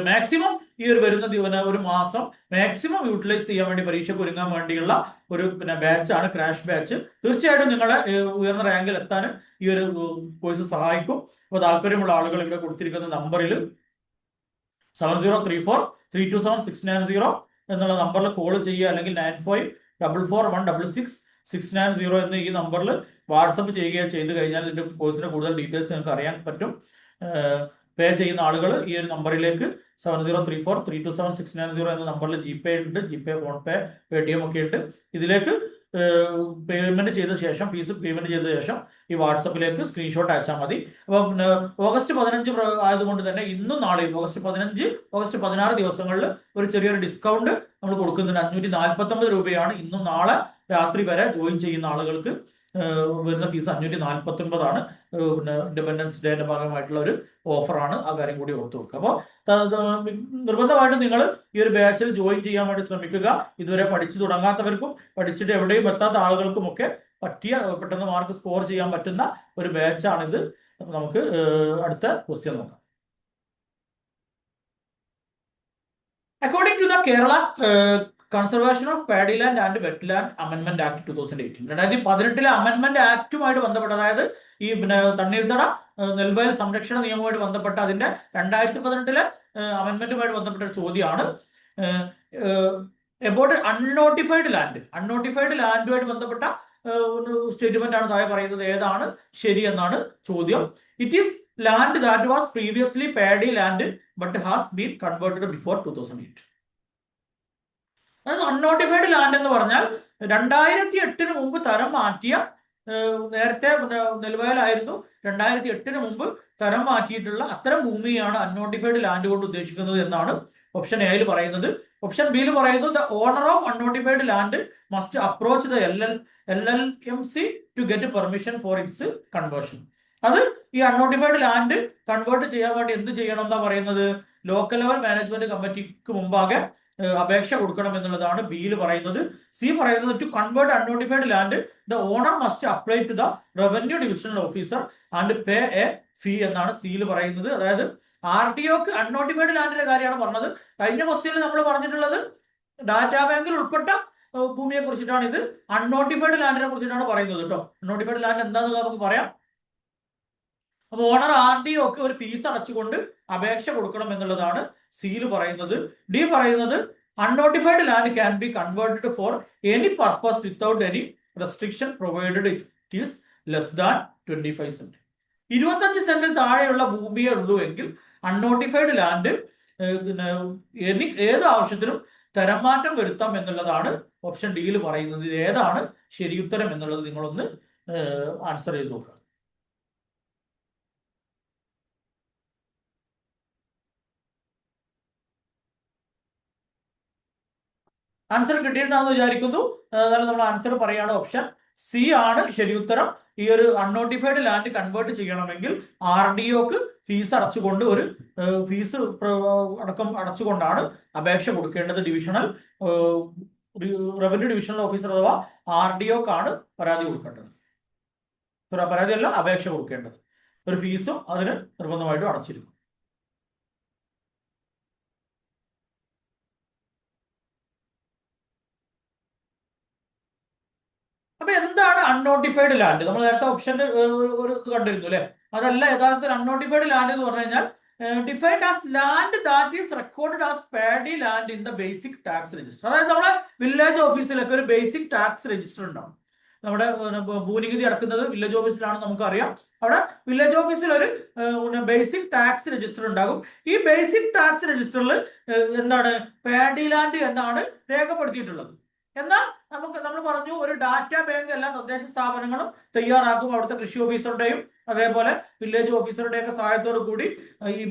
മാക്സിമം ഈ ഒരു വരുന്ന ഒരു മാസം മാക്സിമം യൂട്ടിലൈസ് ചെയ്യാൻ വേണ്ടി, പരീക്ഷയ്ക്ക് ഒരുങ്ങാൻ വേണ്ടിയുള്ള ഒരു ബാച്ചാണ് ക്രാഷ് ബാച്ച്. തീർച്ചയായിട്ടും നിങ്ങളെ ഉയർന്ന റാങ്കിൽ എത്താൻ ഈ ഒരു കോഴ്സ് സഹായിക്കും. അപ്പോൾ താല്പര്യമുള്ള ആളുകൾ ഇവിടെ കൊടുത്തിരിക്കുന്ന നമ്പറിൽ 7034327690 എന്നുള്ള നമ്പറിൽ കോൾ ചെയ്യുക, അല്ലെങ്കിൽ 9544166690 എന്ന ഈ നമ്പറിൽ വാട്സപ്പ് ചെയ്യുകയോ ചെയ്ത് കഴിഞ്ഞാൽ ഇതിന്റെ കോഴ്സിന്റെ കൂടുതൽ ഡീറ്റെയിൽസ് നിങ്ങൾക്ക് അറിയാൻ പറ്റും. പേ ചെയ്യുന്ന ആളുകൾ ഈ ഒരു നമ്പറിലേക്ക് 7034327690 എന്ന നമ്പറിൽ GPay ഉണ്ട്, GPay, ഫോൺപേ, Paytm ഒക്കെ ഉണ്ട്. ഇതിലേക്ക് പേയ്മെന്റ് ചെയ്ത ശേഷം, ഫീസ് പേയ്മെന്റ് ചെയ്ത ശേഷം ഈ വാട്സപ്പിലേക്ക് സ്ക്രീൻഷോട്ട് അയച്ചാൽ മതി. അപ്പം ഓഗസ്റ്റ് 15 ആയതുകൊണ്ട് തന്നെ ഇന്നും നാളെയും ഓഗസ്റ്റ് 15, ഓഗസ്റ്റ് 16 ദിവസങ്ങളിൽ ഒരു ചെറിയൊരു ഡിസ്കൗണ്ട് നമ്മൾ കൊടുക്കുന്നുണ്ട്. 549 രൂപയാണ് ഇന്നും നാളെ രാത്രി വരെ ജോയിൻ ചെയ്യുന്ന ആളുകൾക്ക് വരുന്ന ഫീസ് 549 ഇൻഡിപെൻഡൻസ് ഡേയുടെ ഭാഗമായിട്ടുള്ള ഒരു ഓഫറാണ്. ആ കാര്യം കൂടി ഓർത്തു വെക്കുക. അപ്പോൾ നിർബന്ധമായിട്ടും നിങ്ങൾ ഈ ഒരു ബാച്ചിൽ ജോയിൻ ചെയ്യാൻ വേണ്ടി ശ്രമിക്കുക. ഇതുവരെ പഠിച്ചു തുടങ്ങാത്തവർക്കും പഠിച്ചിട്ട് എവിടെയും എത്താത്ത ആളുകൾക്കും ഒക്കെ പറ്റിയ പെട്ടെന്ന് മാർക്ക് സ്കോർ ചെയ്യാൻ പറ്റുന്ന ഒരു ബാച്ചാണിത്. നമുക്ക് അടുത്ത ക്വസ്റ്റ്യൻ നോക്കാം. According to the Kerala conservation of paddy land and wetland അമെൻമെന്റ് ആക്ട് 2018, 2018 അമെൻമെന്റ് ആക്ടുമായിട്ട് ബന്ധപ്പെട്ട, അതായത് ഈ തണ്ണീർത്തട നെൽവയൽ സംരക്ഷണ നിയമവുമായിട്ട് ബന്ധപ്പെട്ട അതിന്റെ 2018 അമെൻമെന്റുമായിട്ട് ബന്ധപ്പെട്ട ഒരു ചോദ്യമാണ്. എബൌട്ട് അൺനോട്ടിഫൈഡ് ലാൻഡുമായിട്ട് ബന്ധപ്പെട്ട ഒരു സ്റ്റേറ്റ്മെന്റ് ആണ് താഴെ പറയുന്നത്. ഏതാണ് ശരി എന്നാണ് ചോദ്യം. It is land that was previously paddy land but has been converted before 2008. അതായത് അൺനോട്ടിഫൈഡ് ലാൻഡ് എന്ന് പറഞ്ഞാൽ 2008 മുമ്പ് തരം മാറ്റിയ നേരത്തെ നെൽവയലായിരുന്നു 2008 മുമ്പ് തരം മാറ്റിയിട്ടുള്ള അത്തരം ഭൂമിയാണ് അൺനോട്ടിഫൈഡ് ലാൻഡ് കൊണ്ട് ഉദ്ദേശിക്കുന്നത് എന്നാണ് ഓപ്ഷൻ എയിൽ പറയുന്നത്. ഓപ്ഷൻ ബിയിൽ പറയുന്നു the owner of unnotified land must approach the LLMC to get permission for its conversion. അത് ഈ അൺനോട്ടിഫൈഡ് ലാൻഡ് കൺവേർട്ട് ചെയ്യാൻ വേണ്ടി എന്ത് ചെയ്യണം എന്നാ പറയുന്നത്? ലോക്കൽ ലെവൽ മാനേജ്മെന്റ് കമ്മിറ്റിക്ക് മുമ്പാകെ അപേക്ഷ കൊടുക്കണം എന്നുള്ളതാണ് ബിയിൽ പറയുന്നത്. സി പറയുന്നത് to convert unnotified land the owner must apply to the revenue divisional officer and pay a fee എന്നാണ് സിയിൽ പറയുന്നത്. അതായത് RDOക്ക് അൺനോട്ടിഫൈഡ് ലാൻഡിന്റെ കാര്യമാണ് പറഞ്ഞത്. കഴിഞ്ഞ ക്വസ്റ്റ്യനിൽ നമ്മൾ പറഞ്ഞിട്ടുള്ളത് ഡാറ്റാ ബാങ്കിൽ ഉൾപ്പെട്ട ഭൂമിയെ കുറിച്ചിട്ടാണ്. ഇത് അൺനോട്ടിഫൈഡ് ലാൻഡിനെ കുറിച്ചിട്ടാണ് പറയുന്നത് കേട്ടോ. അൺനോട്ടിഫൈഡ് ലാൻഡ് എന്താണെന്നുള്ളത് നമുക്ക് പറയാം. അപ്പൊ ഓണർ RDOക്ക് ഒരു ഫീസ് അടച്ചുകൊണ്ട് അപേക്ഷ കൊടുക്കണം എന്നുള്ളതാണ് സിയിൽ പറയുന്നത്. ഡി പറയുന്നത് unnotified land can be converted for any purpose without any restriction provided it is less than 25 cent. 25 സെന്റിൽ താഴെയുള്ള ഭൂമിയേ ഉള്ളൂ എങ്കിൽ അൺനോട്ടിഫൈഡ് ലാൻഡ് ഏത് ആവശ്യത്തിനും തരം മാറ്റം വരുത്താം എന്നുള്ളതാണ് ഓപ്ഷൻ ഡിയിൽ പറയുന്നത്. ഇത് ഏതാണ് ശരിയുത്തരം എന്നുള്ളത് നിങ്ങളൊന്ന് ആൻസർ ചെയ്ത് നോക്കുക. ആൻസർ കിട്ടിയിട്ടുണ്ടാന്ന് വിചാരിക്കുന്നു. അതായത് നമ്മൾ ആൻസർ പറയാണ് ഓപ്ഷൻ സി ആണ് ശരിയുത്തരം. ഈ ഒരു അൺനോട്ടിഫൈഡ് ലാൻഡ് കൺവേർട്ട് ചെയ്യണമെങ്കിൽ RDOക്ക് ഫീസ് അടച്ചുകൊണ്ട് ഒരു ഫീസ് അടക്കം അടച്ചുകൊണ്ടാണ് അപേക്ഷ കൊടുക്കേണ്ടത്. റവന്യൂ ഡിവിഷണൽ ഓഫീസർ അഥവാ RDOക്കാണ് പരാതി കൊടുക്കേണ്ടത്. പരാതിയല്ല, അപേക്ഷ കൊടുക്കേണ്ടത്. ഒരു ഫീസും അതിന് നിർബന്ധമായിട്ടും അടച്ചിരിക്കും. അപ്പൊ എന്താണ് അൺനോട്ടിഫൈഡ് ലാൻഡ്? നമ്മൾ നേരത്തെ ഓപ്ഷന് ഒരു ഇത് കണ്ടിരുന്നു അല്ലെ? അതല്ല യഥാർത്ഥത്തിൽ അൺനോട്ടിഫൈഡ് ലാൻഡ് എന്ന് പറഞ്ഞു കഴിഞ്ഞാൽ defined as land that is recorded as paddy land in the basic tax register. അതായത് നമ്മുടെ വില്ലേജ് ഓഫീസിലൊക്കെ ഒരു ബേസിക് ടാക്സ് രജിസ്റ്റർ ഉണ്ടാവും. നമ്മുടെ ഭൂനികുതി അടക്കുന്നത് വില്ലേജ് ഓഫീസിലാണ്, നമുക്കറിയാം. അവിടെ വില്ലേജ് ഓഫീസിൽ ഒരു ബേസിക് ടാക്സ് രജിസ്റ്റർ ഉണ്ടാകും. ഈ ബേസിക് ടാക്സ് രജിസ്റ്ററിൽ എന്താണ് പാഡി ലാൻഡ് എന്നാണ് രേഖപ്പെടുത്തിയിട്ടുള്ളത്. എന്നാൽ നമ്മൾ പറഞ്ഞു ഒരു ഡാറ്റാ ബാങ്ക് എല്ലാ തദ്ദേശ സ്ഥാപനങ്ങളും തയ്യാറാക്കും. അവിടുത്തെ കൃഷി ഓഫീസറുടെയും അതേപോലെ വില്ലേജ് ഓഫീസറുടെയും ഒക്കെ സഹായത്തോടു കൂടി ഈ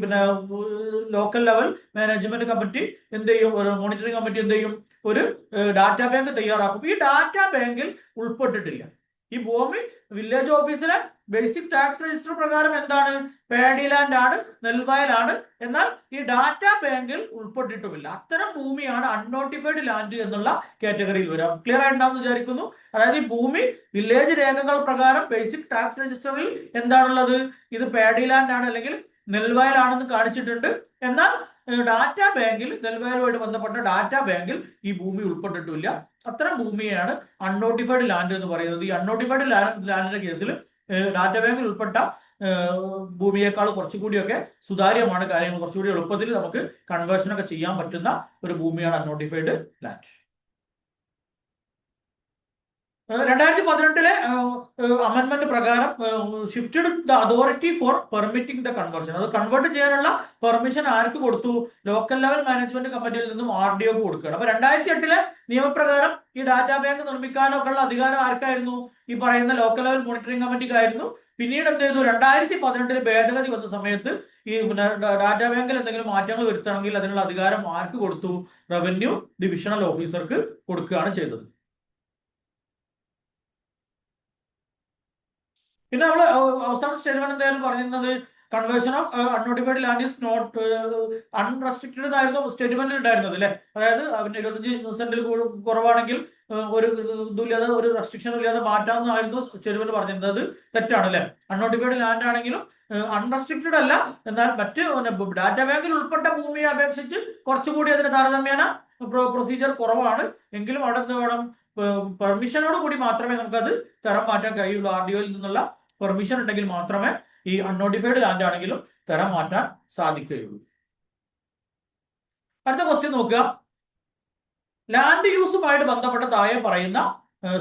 ലോക്കൽ ലെവൽ മാനേജ്മെന്റ് കമ്മിറ്റി എന്ത് ചെയ്യും, ഒരു മോണിറ്ററിംഗ് കമ്മിറ്റി എന്ത് ചെയ്യും, ഒരു ഡാറ്റാ ബാങ്ക് തയ്യാറാക്കും. ഈ ഡാറ്റാ ബാങ്കിൽ ഉൾപ്പെട്ടിട്ടില്ല ഈ ഭൂമി. വില്ലേജ് ഓഫീസിലെ ബേസിക് ടാക്സ് രജിസ്റ്റർ പ്രകാരം എന്താണ്? പാഡി ലാൻഡ് ആണ്, നെൽവയലാണ്. എന്നാൽ ഈ ഡാറ്റാ ബാങ്കിൽ ഉൾപ്പെട്ടിട്ടുമില്ല. അത്തരം ഭൂമിയാണ് അൺനോട്ടിഫൈഡ് ലാൻഡ് എന്നുള്ള കാറ്റഗറിയിൽ വരാം. ക്ലിയർ ആയിട്ടുണ്ടാന്ന് വിചാരിക്കുന്നു. അതായത് ഈ ഭൂമി വില്ലേജ് രേഖകൾ പ്രകാരം ബേസിക് ടാക്സ് രജിസ്റ്ററിൽ എന്താണുള്ളത്? ഇത് പാഡി ലാൻഡ് ആണ് അല്ലെങ്കിൽ നെൽവയലാണെന്ന് കാണിച്ചിട്ടുണ്ട്. എന്നാൽ ഡാറ്റാ ബാങ്കിൽ, നെൽവയലുമായിട്ട് ബന്ധപ്പെട്ട ഡാറ്റാ ബാങ്കിൽ ഈ ഭൂമി ഉൾപ്പെട്ടിട്ടില്ല. അത്തരം ഭൂമിയെയാണ് അൺനോട്ടിഫൈഡ് ലാൻഡ് എന്ന് പറയുന്നത്. ഈ അൺനോട്ടിഫൈഡ് ലാൻഡിന്റെ കേസിൽ ഡാറ്റാ ബാങ്കിൽ ഉൾപ്പെട്ട ഭൂമിയേക്കാൾ കുറച്ചുകൂടിയൊക്കെ സുതാര്യമാണ് കാര്യങ്ങൾ. കുറച്ചുകൂടി എളുപ്പത്തിൽ നമുക്ക് കൺവേർഷൻ ഒക്കെ ചെയ്യാൻ പറ്റുന്ന ഒരു ഭൂമിയാണ് അൺനോട്ടിഫൈഡ് ലാൻഡ്. 2018 അമെന്റ്മെന്റ് പ്രകാരം shifted the authority four permitting the conversion. അത് കൺവേർട്ട് ചെയ്യാനുള്ള പെർമിഷൻ ആർക്ക് കൊടുത്തു? ലോക്കൽ ലെവൽ മാനേജ്മെന്റ് കമ്മിറ്റിയിൽ നിന്നും RDOക്ക് കൊടുക്കുകയാണ്. അപ്പൊ 2008 നിയമപ്രകാരം ഈ ഡാറ്റാ ബാങ്ക് നിർമ്മിക്കാനൊക്കെ ഉള്ള അധികാരം ആർക്കായിരുന്നു? ഈ പറയുന്ന ലോക്കൽ ലെവൽ മോണിറ്ററിംഗ് കമ്മിറ്റിക്കായിരുന്നു. പിന്നീട് എന്ത് ചെയ്തു? 2018 ഭേദഗതി വന്ന സമയത്ത് ഈ ഡാറ്റാ ബാങ്കിൽ എന്തെങ്കിലും മാറ്റങ്ങൾ വരുത്തണമെങ്കിൽ അതിനുള്ള അധികാരം ആർക്ക് കൊടുത്തു? റവന്യൂ ഡിവിഷണൽ ഓഫീസർക്ക് കൊടുക്കുകയാണ് ചെയ്തത്. പിന്നെ നമ്മൾ അവസാന സ്റ്റേറ്റ്മെന്റ് എന്തായാലും പറഞ്ഞിരുന്നത് conversion of unnotified land is not unrestricted എന്നായിരുന്നു സ്റ്റേറ്റ്മെന്റിൽ ഉണ്ടായിരുന്നത് അല്ലെ? അതായത് അവന്റെ 25 സെന്റിൽ കുറവാണെങ്കിൽ ഒരു ഇതുമില്ലാതെ, ഒരു റെസ്ട്രിക്ഷൻ ഇല്ലാതെ മാറ്റാമെന്നായിരുന്നു സ്റ്റേറ്റ്മെന്റ് പറഞ്ഞിരുന്നത്. തെറ്റാണ് അല്ലെ? അൺനോട്ടിഫൈഡ് ലാൻഡ് ആണെങ്കിലും അൺറെസ്ട്രിക്റ്റഡ് അല്ല. എന്നാൽ മറ്റ് ഡാറ്റാ ബാങ്കിൽ ഉൾപ്പെട്ട ഭൂമിയെ അപേക്ഷിച്ച് കുറച്ചുകൂടി അതിന് താരതമ്യേന പ്രൊസീജിയർ കുറവാണ്. എങ്കിലും അവിടെ എന്ത് വേണം? പെർമിഷനോട് കൂടി മാത്രമേ നമുക്കത് തരം മാറ്റാൻ കഴിയുള്ളൂ. RDOയിൽ നിന്നുള്ള പെർമിഷൻ ഉണ്ടെങ്കിൽ മാത്രമേ ഈ അൺനോട്ടിഫൈഡ് ലാൻഡ് ആണെങ്കിലും തരം മാറ്റാൻ സാധിക്കുകയുള്ളൂ. അടുത്ത ക്വസ്റ്റ്യൻ നോക്കുക. ലാൻഡ് യൂസുമായിട്ട് ബന്ധപ്പെട്ട താഴെ പറയുന്ന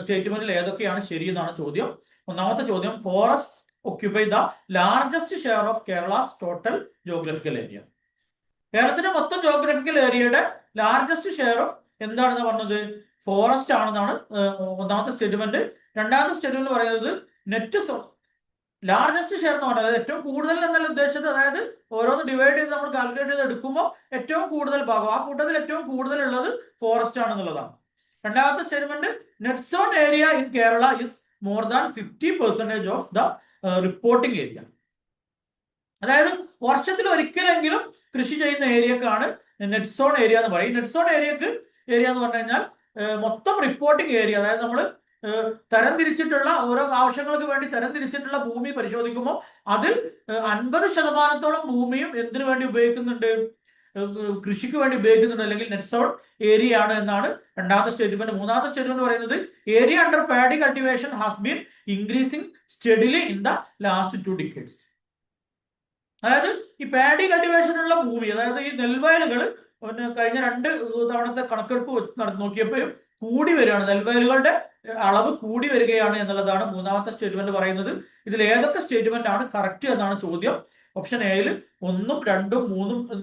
സ്റ്റേറ്റ്മെന്റിൽ ഏതൊക്കെയാണ് ശരി എന്നാണ് ചോദ്യം. ഒന്നാമത്തെ ചോദ്യം, forest occupy the largest share of Kerala's total geographical area. കേരളത്തിന്റെ മൊത്തം ജോഗ്രഫിക്കൽ ഏരിയയുടെ ലാർജസ്റ്റ് ഷെയറും എന്താണെന്ന് പറഞ്ഞത്? ഫോറസ്റ്റ് ആണെന്നാണ് ഒന്നാമത്തെ സ്റ്റേറ്റ്മെന്റ്. രണ്ടാമത്തെ സ്റ്റേറ്റ്മെന്റ് എന്ന് പറയുന്നത് നെറ്റ് ലാർജസ്റ്റ് ഷെയർ എന്ന് പറഞ്ഞാൽ ഏറ്റവും കൂടുതൽ എന്നല്ല ഉദ്ദേശിച്ചത്, അതായത് ഓരോന്ന് ഡിവൈഡ് ചെയ്ത് നമ്മൾ കാൽക്കുലേറ്റ് ചെയ്ത് എടുക്കുമ്പോൾ ഏറ്റവും കൂടുതൽ ഭാഗം, ആ കൂട്ടത്തിൽ ഏറ്റവും കൂടുതൽ ഉള്ളത് ഫോറസ്റ്റ് ആണെന്നുള്ളതാണ്. രണ്ടാമത്തെ statement net zone area in Kerala is more than 50% of the reporting area. അതായത് വർഷത്തിൽ ഒരിക്കലെങ്കിലും കൃഷി ചെയ്യുന്ന ഏരിയക്കാണ് നെറ്റ് സോൺ ഏരിയ എന്ന് പറയും. നെറ്റ് സോൺ ഏരിയ എന്ന് പറഞ്ഞു കഴിഞ്ഞാൽ മൊത്തം റിപ്പോർട്ടിംഗ് ഏരിയ, അതായത് നമ്മൾ തരംതിരിച്ചിട്ടുള്ള ഓരോ ആവശ്യങ്ങൾക്ക് വേണ്ടി തരംതിരിച്ചിട്ടുള്ള ഭൂമി പരിശോധിക്കുമ്പോൾ അതിൽ 50% ഭൂമിയും എന്തിനു വേണ്ടി ഉപയോഗിക്കുന്നുണ്ട്, കൃഷിക്ക് വേണ്ടി ഉപയോഗിക്കുന്നുണ്ട്, അല്ലെങ്കിൽ നെറ്റ് സോൺ ഏരിയ ആണ് എന്നാണ് രണ്ടാമത്തെ സ്റ്റേറ്റ്മെന്റ്. മൂന്നാമത്തെ സ്റ്റേറ്റ്മെന്റ് പറയുന്നത് area under paddy cultivation has been increasing steadily in the last 2 decades. അതായത് ഈ പാഡി കൾട്ടിവേഷനുള്ള ഭൂമി, അതായത് ഈ നെൽവയലുകൾ കഴിഞ്ഞ 2 തവണത്തെ കണക്കെടുപ്പ് നോക്കിയപ്പോഴും കൂടി വരികയാണ്, നെൽവയലുകളുടെ അളവ് കൂടി വരികയാണ് എന്നുള്ളതാണ് മൂന്നാമത്തെ സ്റ്റേറ്റ്മെന്റ് പറയുന്നത്. ഇതിൽ ഏതൊക്കെ സ്റ്റേറ്റ്മെന്റ് ആണ് കറക്റ്റ് എന്നാണ് ചോദ്യം. ഓപ്ഷൻ എയിൽ 1, 2, 3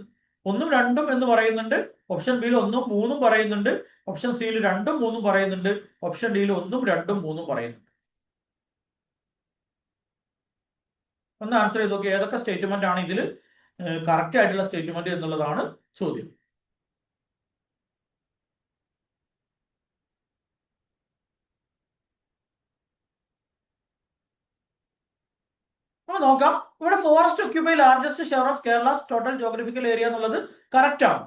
1, 2 എന്ന് പറയുന്നുണ്ട്, ഓപ്ഷൻ ബിയിൽ 1, 3 പറയുന്നുണ്ട്, ഓപ്ഷൻ സിയിൽ 2, 3 പറയുന്നുണ്ട്, ഓപ്ഷൻ ഡിയിൽ 1, 2, 3 പറയുന്നുണ്ട്. ഒന്ന് ആൻസർ ചെയ്ത് നോക്കി ഏതൊക്കെ സ്റ്റേറ്റ്മെന്റ് ആണ് ഇതിൽ കറക്റ്റ് ആയിട്ടുള്ള സ്റ്റേറ്റ്മെന്റ് എന്നുള്ളതാണ് ചോദ്യം. നമ്മൾ നോക്കാം. ഇവിടെ forest occupy largest share of Kerala's total geographical area എന്നുള്ളത് കറക്റ്റ് ആണ്,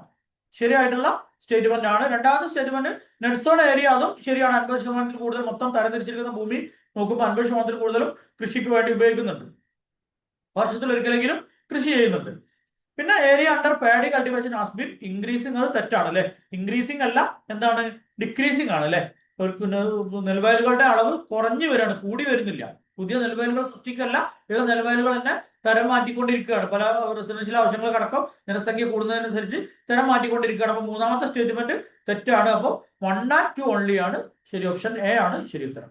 ശരിയായിട്ടുള്ള സ്റ്റേറ്റ്മെന്റ് ആണ്. രണ്ടാമത്തെ സ്റ്റേറ്റ്മെന്റ് നെറ്റ് സോൺ ഏരിയ, അതും ശരിയാണ്. 50% കൂടുതൽ മൊത്തം തരംതിരിച്ചിരിക്കുന്ന ഭൂമി നോക്കുമ്പോൾ 50% കൂടുതലും കൃഷിക്ക് വേണ്ടി ഉപയോഗിക്കുന്നുണ്ട്, വർഷത്തിൽ ഒരിക്കലെങ്കിലും കൃഷി ചെയ്യുന്നുണ്ട്. പിന്നെ area under paddy cultivation has been increasing, അത് തെറ്റാണ് അല്ലെ. ഇൻക്രീസിങ് അല്ല, എന്താണ്, ഡിക്രീസിങ് ആണ് അല്ലെ. നെൽവയലുകളുടെ അളവ് കുറഞ്ഞു വരികയാണ്, കൂടി വരുന്നില്ല. പുതിയ നെൽവയലുകൾ സൃഷ്ടിക്കല്ല, ഉള്ള നെൽവയലുകൾ തന്നെ തരം മാറ്റിക്കൊണ്ടിരിക്കുകയാണ്. പല റെസിഡൻഷ്യൽ ആവശ്യങ്ങൾക്കടക്കം ജനസംഖ്യ കൂടുന്നതിനനുസരിച്ച് തരം മാറ്റിക്കൊണ്ടിരിക്കുകയാണ്. അപ്പൊ മൂന്നാമത്തെ സ്റ്റേറ്റ്മെന്റ് തെറ്റാണ്. അപ്പോൾ 1 and 2 ഓൺലി ആണ് ശരി. ഓപ്ഷൻ എ ആണ് ശരി ഉത്തരം.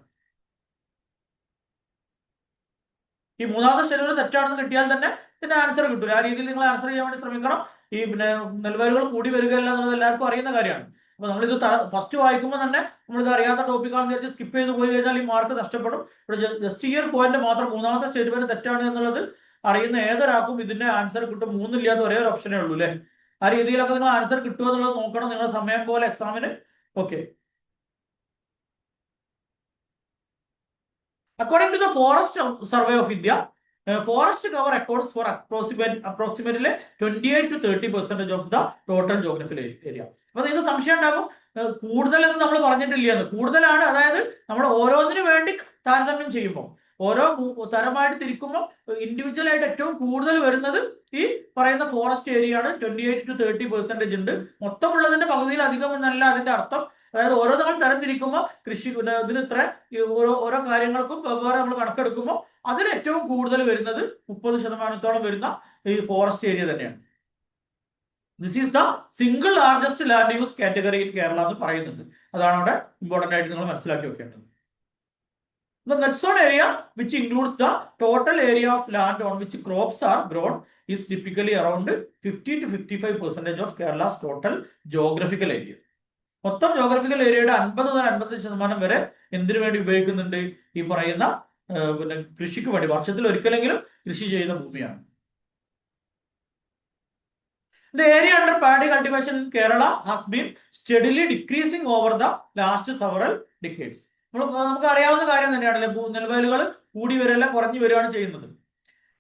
ഈ മൂന്നാമത്തെ സ്റ്റേറ്റ്മെന്റ് തെറ്റാണെന്ന് കിട്ടിയാൽ തന്നെ ഇതിന്റെ ആൻസർ കിട്ടില്ല. ആ രീതിയിൽ നിങ്ങൾ ആൻസർ ചെയ്യാൻ വേണ്ടി ശ്രമിക്കണം. ഈ നെൽവയലുകൾ കൂടി വരികയല്ല എന്നുള്ളത് എല്ലാവർക്കും അറിയുന്ന കാര്യമാണ്. അപ്പൊ നമ്മളിത് ഫസ്റ്റ് വായിക്കുമ്പോൾ തന്നെ നമ്മളിത് അറിയാത്ത ടോപ്പിക്കാണെന്ന് വിചാരിച്ച് സ്കിപ്പ് ചെയ്ത് പോയി കഴിഞ്ഞാൽ ഈ മാർക്ക് നഷ്ടപ്പെടും. ഇവിടെ ജസ്റ്റ് ഈ ഒരു പോയിന്റ് മാത്രം, മൂന്നാമത്തെ സ്റ്റേറ്റ്മെന്റ് തെറ്റാണ് എന്നുള്ളത് അറിയുന്ന ഏതൊരാൾക്കും ഇതിന്റെ ആൻസർ കിട്ടും. 3 ഇല്ലാത്ത ഒരേ ഒരു ഓപ്ഷനേ ഉള്ളൂ അല്ലെ. ആ രീതിയിലൊക്കെ നിങ്ങൾ ആൻസർ കിട്ടുമോ എന്നുള്ളത് നോക്കണം നിങ്ങളുടെ സമയം പോലെ എക്സാമിന്. Okay. According to the Forest Survey of India, forest cover accounts for approximately 28 to 30% of the total geographical area. അപ്പൊ നിങ്ങൾക്ക് സംശയം ഉണ്ടാകും, കൂടുതലെന്ന് നമ്മൾ പറഞ്ഞിട്ടില്ല എന്ന്. കൂടുതലാണ്, അതായത് നമ്മൾ ഓരോന്നിനു വേണ്ടി താരതമ്യം ചെയ്യുമ്പോൾ, ഓരോ തരമായിട്ട് തിരിക്കുമ്പോൾ ഇൻഡിവിജ്വൽ ആയിട്ട് ഏറ്റവും കൂടുതൽ വരുന്നത് ഈ പറയുന്ന ഫോറസ്റ്റ് ഏരിയ ആണ്. 28 to 30% ഉണ്ട്. മൊത്തമുള്ളതിന്റെ പകുതിയിലധികം എന്നല്ല അതിന്റെ അർത്ഥം. അതായത് ഓരോ നമ്മൾ തരംതിരിക്കുമ്പോൾ കൃഷി ഇതിന് ഇത്ര ഓരോ കാര്യങ്ങൾക്കും വെവ്വേറെ നമ്മൾ കണക്കെടുക്കുമ്പോൾ അതിൽ ഏറ്റവും കൂടുതൽ വരുന്നത് 30% വരുന്ന ഈ ഫോറസ്റ്റ് ഏരിയ തന്നെയാണ്. This is the single largest land use category in Kerala എന്ന് പറയുന്നുണ്ട്. അതാണ് അവിടെ ഇമ്പോർട്ടന്റ് ആയിട്ട് നിങ്ങൾ മനസ്സിലാക്കി വെക്കേണ്ടത്. The net zone area, which includes the total area of land on which crops are grown, is typically around 50 to 55% of Kerala's total geographical area. മൊത്തം geographical ഏരിയയുടെ 50 മുതൽ 55% വരെ എന്തിനു വേണ്ടി ഉപയോഗിക്കുന്നുണ്ട്, ഈ പറയുന്ന കൃഷിക്ക് വേണ്ടി. വർഷത്തിൽ ഒരിക്കലെങ്കിലും കൃഷി ചെയ്യുന്ന ഭൂമിയാണ്. The area under paddy cultivation in Kerala has been steadily decreasing over the last several decades. നമുക്ക് അറിയാവുന്ന കാര്യം തന്നെയാണല്ലേ, നെൽവയലുകൾ കൂടി വരില്ല, കുറഞ്ഞു വരികയാണ് ചെയ്യുന്നത്.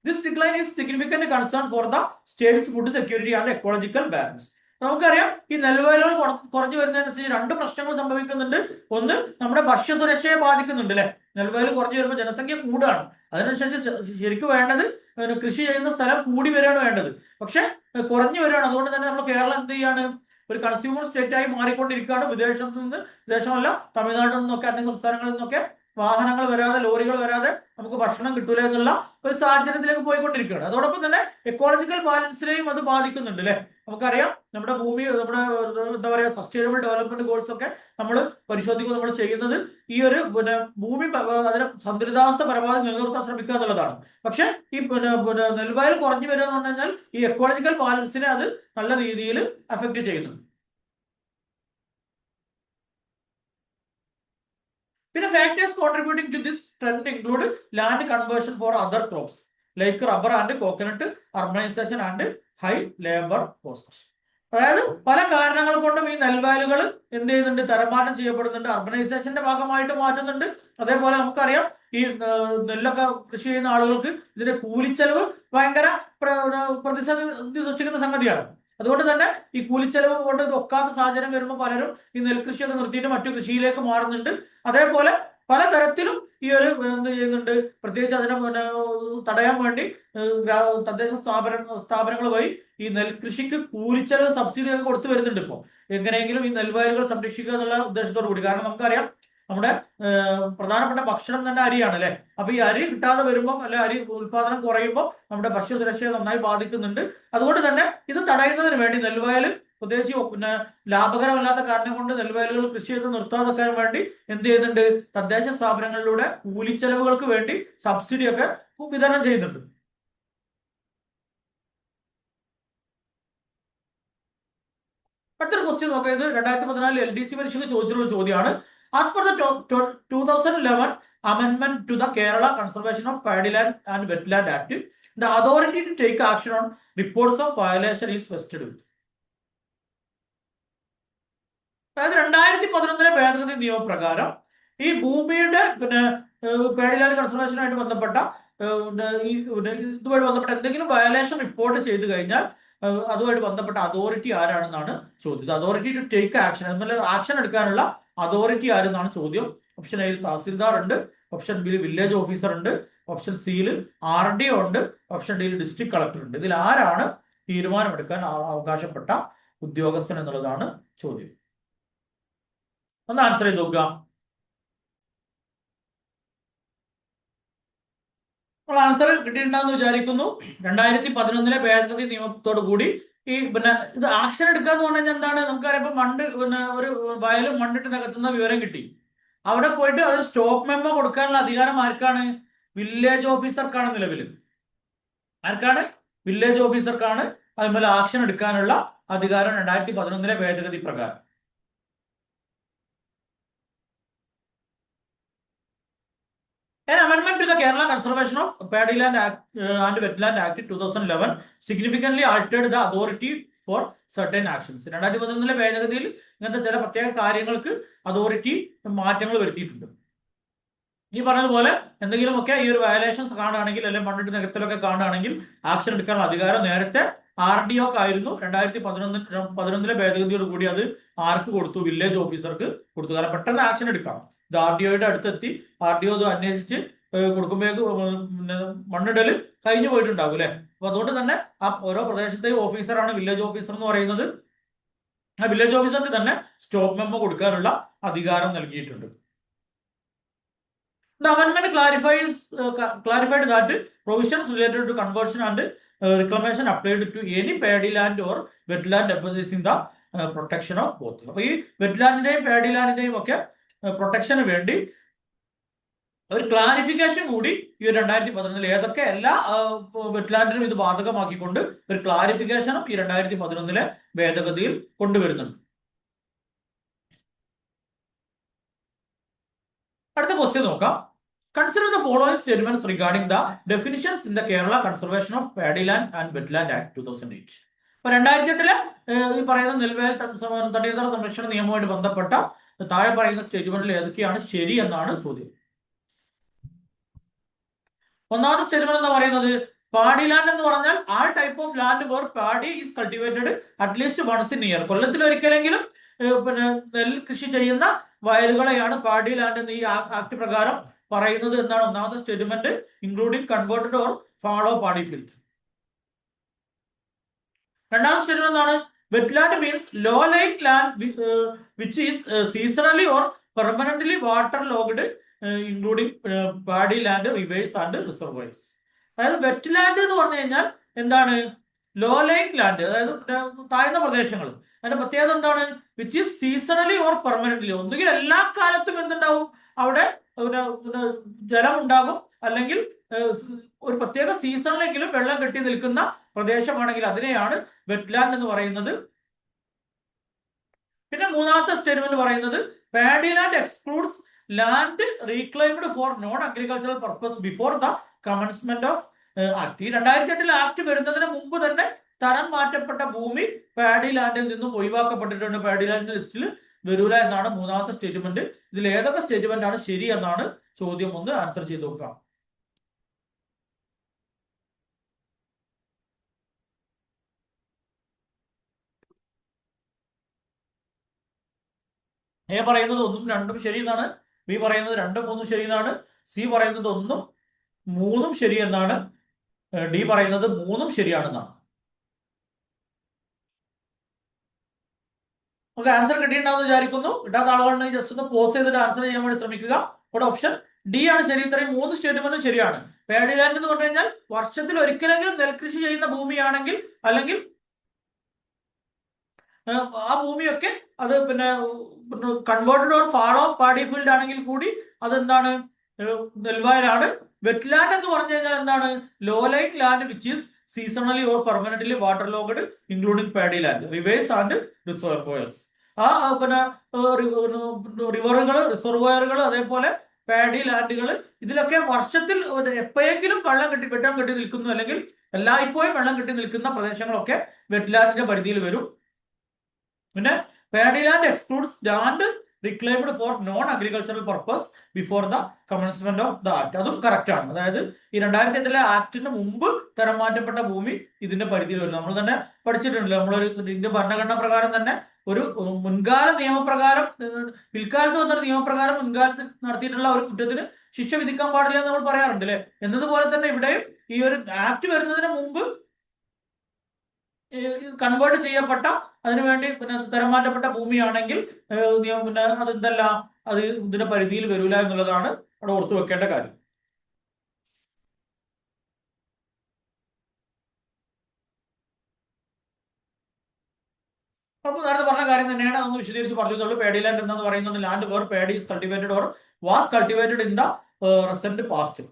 This decline is significant concern for the state's food security and ecological balance. നമുക്കറിയാം ഈ നെൽവയലുകൾ കുറഞ്ഞു വരുന്നതിനനുസരിച്ച് 2 പ്രശ്നങ്ങൾ സംഭവിക്കുന്നുണ്ട്. ഒന്ന്, നമ്മുടെ ഭക്ഷ്യസുരക്ഷയെ ബാധിക്കുന്നുണ്ട് അല്ലെ. നെൽവയൽ കുറഞ്ഞു വരുമ്പോൾ ജനസംഖ്യ കൂടുകയാണ്, അതിനനുസരിച്ച് ശരിക്കും വേണ്ടത് കൃഷി ചെയ്യുന്ന സ്ഥലം കൂടി വരികയാണ് വേണ്ടത്, പക്ഷെ കുറഞ്ഞു വരികയാണ്. അതുകൊണ്ട് തന്നെ നമ്മൾ കേരളം എന്ത് ചെയ്യാണ്, ഒരു കൺസ്യൂമർ സ്റ്റേറ്റ് ആയി മാറിക്കൊണ്ടിരിക്കുകയാണ്. വിദേശമല്ല, തമിഴ്നാട്ടിൽ നിന്നൊക്കെ അന്യ സംസ്ഥാനങ്ങളിൽ നിന്നൊക്കെ വാഹനങ്ങൾ വരാതെ, ലോറികൾ വരാതെ നമുക്ക് ഭക്ഷണം കിട്ടൂല എന്നുള്ള ഒരു സാഹചര്യത്തിലേക്ക് പോയിക്കൊണ്ടിരിക്കുകയാണ്. അതോടൊപ്പം തന്നെ എക്കോളജിക്കൽ ബാലൻസിനെയും അത് ബാധിക്കുന്നുണ്ട് അല്ലെ. നമുക്കറിയാം നമ്മുടെ ഭൂമി, നമ്മുടെ എന്താ പറയുക, സസ്റ്റൈനബിൾ ഡെവലപ്മെന്റ് ഗോൾസ് ഒക്കെ നമ്മൾ പരിശോധിക്കുമ്പോൾ നമ്മൾ ചെയ്യുന്നത് ഈ ഒരു ഭൂമി അതിനെ സന്തുലിതാവസ്ഥ പരമാവധി നിലനിർത്താൻ ശ്രമിക്കുക എന്നുള്ളതാണ്. പക്ഷെ ഈ നെൽവയൽ കുറഞ്ഞു വരിക എന്ന് പറഞ്ഞു കഴിഞ്ഞാൽ ഈ എക്കോളജിക്കൽ ബാലൻസിനെ അത് നല്ല രീതിയിൽ അഫക്റ്റ് ചെയ്യുന്നുണ്ട്. പിന്നെ factors contributing to this trend include land conversion for other crops like rubber and coconut, urbanisation and high labour cost. അതായത് പല കാരണങ്ങൾ കൊണ്ടും ഈ നെൽവയലുകൾ എന്ത് ചെയ്യുന്നുണ്ട്, തരംമാറ്റം ചെയ്യപ്പെടുന്നുണ്ട്. അർബനൈസേഷന്റെ ഭാഗമായിട്ട് മാറ്റുന്നുണ്ട്. അതേപോലെ നമുക്കറിയാം ഈ നെല്ലൊക്കെ കൃഷി ചെയ്യുന്ന ആളുകൾക്ക് ഇതിന്റെ കൂലിച്ചെലവ് ഭയങ്കര പ്രതിസന്ധി സൃഷ്ടിക്കുന്ന സംഗതിയാണ്. അതുകൊണ്ട് തന്നെ ഈ കൂലിച്ചെലവ് കൊണ്ട് ഇത് ഒക്കാത്ത സാഹചര്യം വരുമ്പോൾ പലരും ഈ നെൽകൃഷിയൊക്കെ നിർത്തിയിട്ട് മറ്റു കൃഷിയിലേക്ക് മാറുന്നുണ്ട്. അതേപോലെ പലതരത്തിലും ഈ ഒരു എന്ത് ചെയ്യുന്നുണ്ട്, പ്രത്യേകിച്ച് അതിനെ തടയാൻ വേണ്ടി തദ്ദേശ സ്ഥാപനങ്ങൾ വഴി ഈ നെൽകൃഷിക്ക് കൂലിച്ചെലവ് സബ്സിഡി ഒക്കെ കൊടുത്തു വരുന്നുണ്ട്. ഇപ്പോൾ എങ്ങനെയെങ്കിലും ഈ നെൽവയലുകൾ സംരക്ഷിക്കുക എന്നുള്ള ഉദ്ദേശത്തോടു കൂടി. കാരണം നമുക്കറിയാം നമ്മുടെ പ്രധാനപ്പെട്ട ഭക്ഷണം തന്നെ അരിയാണ് അല്ലെ. അപ്പൊ ഈ അരി കിട്ടാതെ വരുമ്പോൾ അല്ലെ അരി ഉത്പാദനം കുറയുമ്പോൾ നമ്മുടെ ഭക്ഷ്യസുരക്ഷയെ നന്നായി ബാധിക്കുന്നുണ്ട്. അതുകൊണ്ട് തന്നെ ഇത് തടയുന്നതിന് വേണ്ടി നെൽവയൽ പ്രത്യേകിച്ച് ലാഭകരമല്ലാത്ത കാരണം കൊണ്ട് നെൽവയലുകൾ കൃഷി ചെയ്ത് നിർത്താതെക്കാൻ വേണ്ടി എന്ത് ചെയ്യുന്നുണ്ട്, തദ്ദേശ സ്ഥാപനങ്ങളിലൂടെ കൂലിച്ചെലവുകൾക്ക് വേണ്ടി സബ്സിഡി ഒക്കെ വിതരണം ചെയ്യുന്നുണ്ട്. അടുത്തൊരു ക്വസ്റ്റ്യൻ നോക്കാം. ഇത് 2014 LDC പരീക്ഷയ്ക്ക് ചോദിച്ചിട്ടുള്ള ചോദ്യമാണ്. As per the 2011 amendment to the Kerala Conservation of Paddyland and Wetland Act, the authority to take action on reports of violation is vested with. അതായത് 2011 ഭേദഗതി നിയമപ്രകാരം ഈ ഭൂമിയുടെ പാഡിലാൻഡ് കൺസർവേഷനുമായിട്ട് ബന്ധപ്പെട്ട ഇതുമായി ബന്ധപ്പെട്ട എന്തെങ്കിലും വയലേഷൻ റിപ്പോർട്ട് ചെയ്തു കഴിഞ്ഞാൽ അതുമായിട്ട് ബന്ധപ്പെട്ട അതോറിറ്റി ആരാണെന്നാണ് ചോദ്യം. അതോറിറ്റി ടു ടേക്ക് ആക്ഷൻ, അതുപോലെ ആക്ഷൻ എടുക്കാനുള്ള അതോറിറ്റി ആരെന്നാണ് ചോദ്യം. ഓപ്ഷൻ എയിൽ തഹസിൽദാർ ഉണ്ട്, ഓപ്ഷൻ ബിയിൽ വില്ലേജ് ഓഫീസർ ഉണ്ട്, ഓപ്ഷൻ സിയിൽ RDO ഉണ്ട്, ഓപ്ഷൻ ഡിയിൽ ഡിസ്ട്രിക്ട് കളക്ടർ ഉണ്ട്. ഇതിൽ ആരാണ് തീരുമാനമെടുക്കാൻ അവകാശപ്പെട്ട ഉദ്യോഗസ്ഥൻ എന്നുള്ളതാണ് ചോദ്യം. ഒന്ന് ആൻസർ ചെയ്ത് നോക്കുക. നമ്മൾ ആൻസർ കിട്ടിയിട്ടുണ്ടെന്ന് വിചാരിക്കുന്നു. 2011 ഭേദഗതി നിയമത്തോടു കൂടി ഈ ഇത് ആക്ഷൻ എടുക്കുക എന്ന് പറഞ്ഞു കഴിഞ്ഞാൽ എന്താണ്, നമുക്കറിയാം ഇപ്പൊ ഒരു വയലും മണ്ണിട്ട് നികത്തുന്ന വിവരം കിട്ടി. അവിടെ പോയിട്ട് അത് സ്റ്റോപ്പ് മെമ്മോ കൊടുക്കാനുള്ള അധികാരം ആർക്കാണ്? വില്ലേജ് ഓഫീസർക്കാണ്. നിലവിൽ ആർക്കാണ്? വില്ലേജ് ഓഫീസർക്കാണ് അതുപോലെ ആക്ഷൻ എടുക്കാനുള്ള അധികാരം 2011 ഭേദഗതി പ്രകാരം. An amendment to the Kerala Conservation of Paddyland Act and Wetland Act 2011 significantly altered the authority for certain actions. 2011 ഭേദഗതിയിൽ ഇങ്ങനത്തെ ചില പ്രത്യേക കാര്യങ്ങൾക്ക് അതോറിറ്റി മാറ്റങ്ങൾ വരുത്തിയിട്ടുണ്ട്. ഈ പറഞ്ഞതുപോലെ എന്തെങ്കിലുമൊക്കെ ഈ ഒരു വയലേഷൻസ് കാണുകയാണെങ്കിൽ അല്ലെങ്കിൽ മണ്ണിട്ട് നികത്തലൊക്കെ കാണുകയാണെങ്കിൽ ആക്ഷൻ എടുക്കാനുള്ള അധികാരം നേരത്തെ RDO ആയിരുന്നു. 2011 ഭേദഗതിയോട് കൂടി അത് ആർക്ക് കൊടുത്തു? വില്ലേജ് ഓഫീസർക്ക് കൊടുത്തു. കാരണം പെട്ടെന്ന് ആക്ഷൻ എടുക്കാം. ഇത് RDOയുടെ അടുത്തെത്തി RDO ഇത് അന്വേഷിച്ച് കൊടുക്കുമ്പോഴേക്ക് മണ്ണിടൽ കഴിഞ്ഞു പോയിട്ടുണ്ടാകും അല്ലെ. അപ്പൊ അതുകൊണ്ട് തന്നെ ആ ഓരോ പ്രദേശത്തെയും ഓഫീസറാണ് വില്ലേജ് ഓഫീസർ എന്ന് പറയുന്നത്. ആ വില്ലേജ് ഓഫീസർക്ക് തന്നെ സ്റ്റോപ്പ് മെമ്മോ കൊടുക്കാനുള്ള അധികാരം നൽകിയിട്ടുണ്ട്. The amendment clarified that provisions related to conversion and reclamation applied to any paddyland or wetland emphasizing the protection of both. അപ്പൊ ഈ വെറ്റ്ലാൻഡിന്റെയും പാഡിലാൻഡിന്റെയും ഒക്കെ പ്രൊട്ടക്ഷന് വേണ്ടി ഒരു ക്ലാരിഫിക്കേഷൻ കൂടി ഈ 2011 ഏതൊക്കെ എല്ലാ വെറ്റ്ലാൻഡിനും ഇത് ബാധകമാക്കിക്കൊണ്ട് ഒരു ക്ലാരിഫിക്കേഷനും ഈ 2011 ഭേദഗതിയിൽ കൊണ്ടുവരുന്നുണ്ട്. അടുത്ത ക്വസ്റ്റ്യൻ നോക്കാം. Consider the following statements regarding the definitions in the Kerala Conservation of Paddyland and Wetland Act 2008. അപ്പൊ 2008 ഈ പറയുന്ന നെൽവയൽ തണ്ണീർത്തട സംരക്ഷണ നിയമവുമായിട്ട് ബന്ധപ്പെട്ട താഴെ പറയുന്ന സ്റ്റേറ്റ്മെന്റിൽ ഏതൊക്കെയാണ് ശരി എന്നാണ് ചോദ്യം. ഒന്നാമത്തെ സ്റ്റേറ്റ്മെന്റ് എന്താ പറയുന്നത്? പാഡിലാൻഡ് എന്ന് പറഞ്ഞാൽ ആ type of land where paddy is cultivated at least once in year. കൊല്ലത്തിൽ ഒരിക്കലെങ്കിലും നെൽ കൃഷി ചെയ്യുന്ന വയലുകളെയാണ് പാഡി ലാൻഡ് എന്ന് ഈ ആക്ട് പ്രകാരം പറയുന്നത് എന്നാണ് ഒന്നാമത്തെ statement. Including converted or fallow paddy field. രണ്ടാമത്തെ സ്റ്റേറ്റ്മെന്റ് എന്താണ്? Wetland means low lying land which is seasonally or permanently water logged including paddy land, rivers and reservoirs. അതായത് വെറ്റ്ലാൻഡ് എന്ന് പറഞ്ഞു കഴിഞ്ഞാൽ എന്താണ്? ലോ ലൈങ് ലാൻഡ്, അതായത് താഴ്ന്ന പ്രദേശങ്ങൾ. അതിന്റെ പ്രത്യേകത എന്താണ്? Which is seasonally or permanently. ഒന്നുകിൽ എല്ലാ കാലത്തും എന്തുണ്ടാവും? അവിടെ ജലം ഉണ്ടാകും, അല്ലെങ്കിൽ ഒരു പ്രത്യേക സീസണിലെങ്കിലും വെള്ളം കെട്ടി നിൽക്കുന്ന പ്രദേശമാണെങ്കിൽ അതിനെയാണ് വെറ്റ്ലാൻഡ് എന്ന് പറയുന്നത്. പിന്നെ മൂന്നാമത്തെ സ്റ്റേറ്റ്മെന്റ് പറയുന്നത് paddy land excludes land reclaimed for non agricultural purpose before the commencement of act. ഈ 2008 ആക്ട് വരുന്നതിന് മുമ്പ് തന്നെ തരം മാറ്റപ്പെട്ട ഭൂമി പാഡി ലാൻഡിൽ നിന്നും ഒഴിവാക്കപ്പെട്ടിട്ടുണ്ട്, പാഡി ലാൻഡ് ലിസ്റ്റിൽ വരൂല എന്നാണ് മൂന്നാമത്തെ സ്റ്റേറ്റ്മെന്റ്. ഇതിൽ ഏതൊക്കെ സ്റ്റേറ്റ്മെന്റ് ആണ് ശരി എന്നാണ് ചോദ്യം. ഒന്ന് ആൻസർ ചെയ്ത് നോക്കാം. എ പറയുന്നത് 1ഉം 2ഉം ശരി എന്നാണ്, ബി പറയുന്നത് 2ഉം 3ഉം ശരി എന്നാണ്, സി പറയുന്നത് 1ഉം 3ഉം ശരി എന്നാണ്, ഡി പറയുന്നത് 3ഉം ശരിയാണെന്നാണ്. നമുക്ക് ആൻസർ കിട്ടിയിട്ടുണ്ടാവും വിചാരിക്കുന്നു. കിട്ടാത്ത ആളുകളുണ്ടെങ്കിൽ ജസ്റ്റ് ഒന്ന് പോസ് ചെയ്തിട്ട് ആൻസർ ചെയ്യാൻ വേണ്ടി ശ്രമിക്കുക. ഇവിടെ ഓപ്ഷൻ ഡി ആണ് ശരി. ഇത്രയും 3 സ്റ്റേറ്റ്മെന്റും ശരിയാണ്. പാഡി ലാൻഡ് എന്ന് പറഞ്ഞു കഴിഞ്ഞാൽ വർഷത്തിൽ ഒരിക്കലെങ്കിലും നെൽകൃഷി ചെയ്യുന്ന ഭൂമിയാണെങ്കിൽ, അല്ലെങ്കിൽ ആ ഭൂമിയൊക്കെ അത് പിന്നെ converted or fallow paddy field ആണെങ്കിൽ കൂടി അതെന്താണ്, നെൽവയലാണ്. വെറ്റ്ലാൻഡ് എന്ന് പറഞ്ഞു കഴിഞ്ഞാൽ എന്താണ്, low line land which is seasonally or permanently water logged including paddy land, rivers and reservoirs. ആ പിന്നെ റിവറുകൾ, റിസർവോയറുകൾ, അതേപോലെ പാഡി ലാൻഡുകൾ, ഇതിലൊക്കെ വർഷത്തിൽ എപ്പോഴെങ്കിലും വെള്ളം കെട്ടി നിൽക്കുന്നു, അല്ലെങ്കിൽ എല്ലായ്പ്പോഴും വെള്ളം കെട്ടി നിൽക്കുന്ന പ്രദേശങ്ങളൊക്കെ വെറ്റ്ലാൻഡിന്റെ പരിധിയിൽ വരും. പിന്നെ paddy land excludes land reclaimed for non agricultural purpose before the commencement of the act. അതും കറക്റ്റ് ആണ്. അതായത് ഈ 2008 ആക്ടിന് മുമ്പ് തരം മാറ്റപ്പെട്ട ഭൂമി ഇതിന്റെ പരിധിയിൽ വരും. നമ്മൾ തന്നെ പഠിച്ചിട്ടുണ്ട്, നമ്മളൊരു ഇന്ത്യൻ ഭരണഘടന പ്രകാരം തന്നെ ഒരു മുൻകാല നിയമപ്രകാരം, പിൽക്കാലത്ത് വന്നൊരു നിയമപ്രകാരം മുൻകാലത്ത് നടത്തിയിട്ടുള്ള ഒരു കുറ്റത്തിന് ശിക്ഷ വിധിക്കാൻ പാടില്ല എന്ന് നമ്മൾ പറയാറുണ്ട് അല്ലെ. എന്നതുപോലെ തന്നെ ഇവിടെയും ഈ ഒരു ആക്ട് വരുന്നതിന് മുമ്പ് കൺവേർട്ട് ചെയ്യപ്പെട്ട, അതിനുവേണ്ടി പിന്നെ തരം മാറ്റപ്പെട്ട ഭൂമിയാണെങ്കിൽ പിന്നെ അതെന്തല്ല, അത് ഇതിന്റെ പരിധിയിൽ വരൂല എന്നുള്ളതാണ് അവിടെ ഓർത്തു വെക്കേണ്ട കാര്യം. അപ്പോൾ നേരത്തെ പറഞ്ഞ കാര്യം തന്നെയാണ്, അതൊന്ന് വിശദീകരിച്ച് പറഞ്ഞതുള്ളൂ. പാഡി ലാൻഡ് എന്ന് പറയുന്നത് land where paddy is cultivated or was cultivated in the recent past.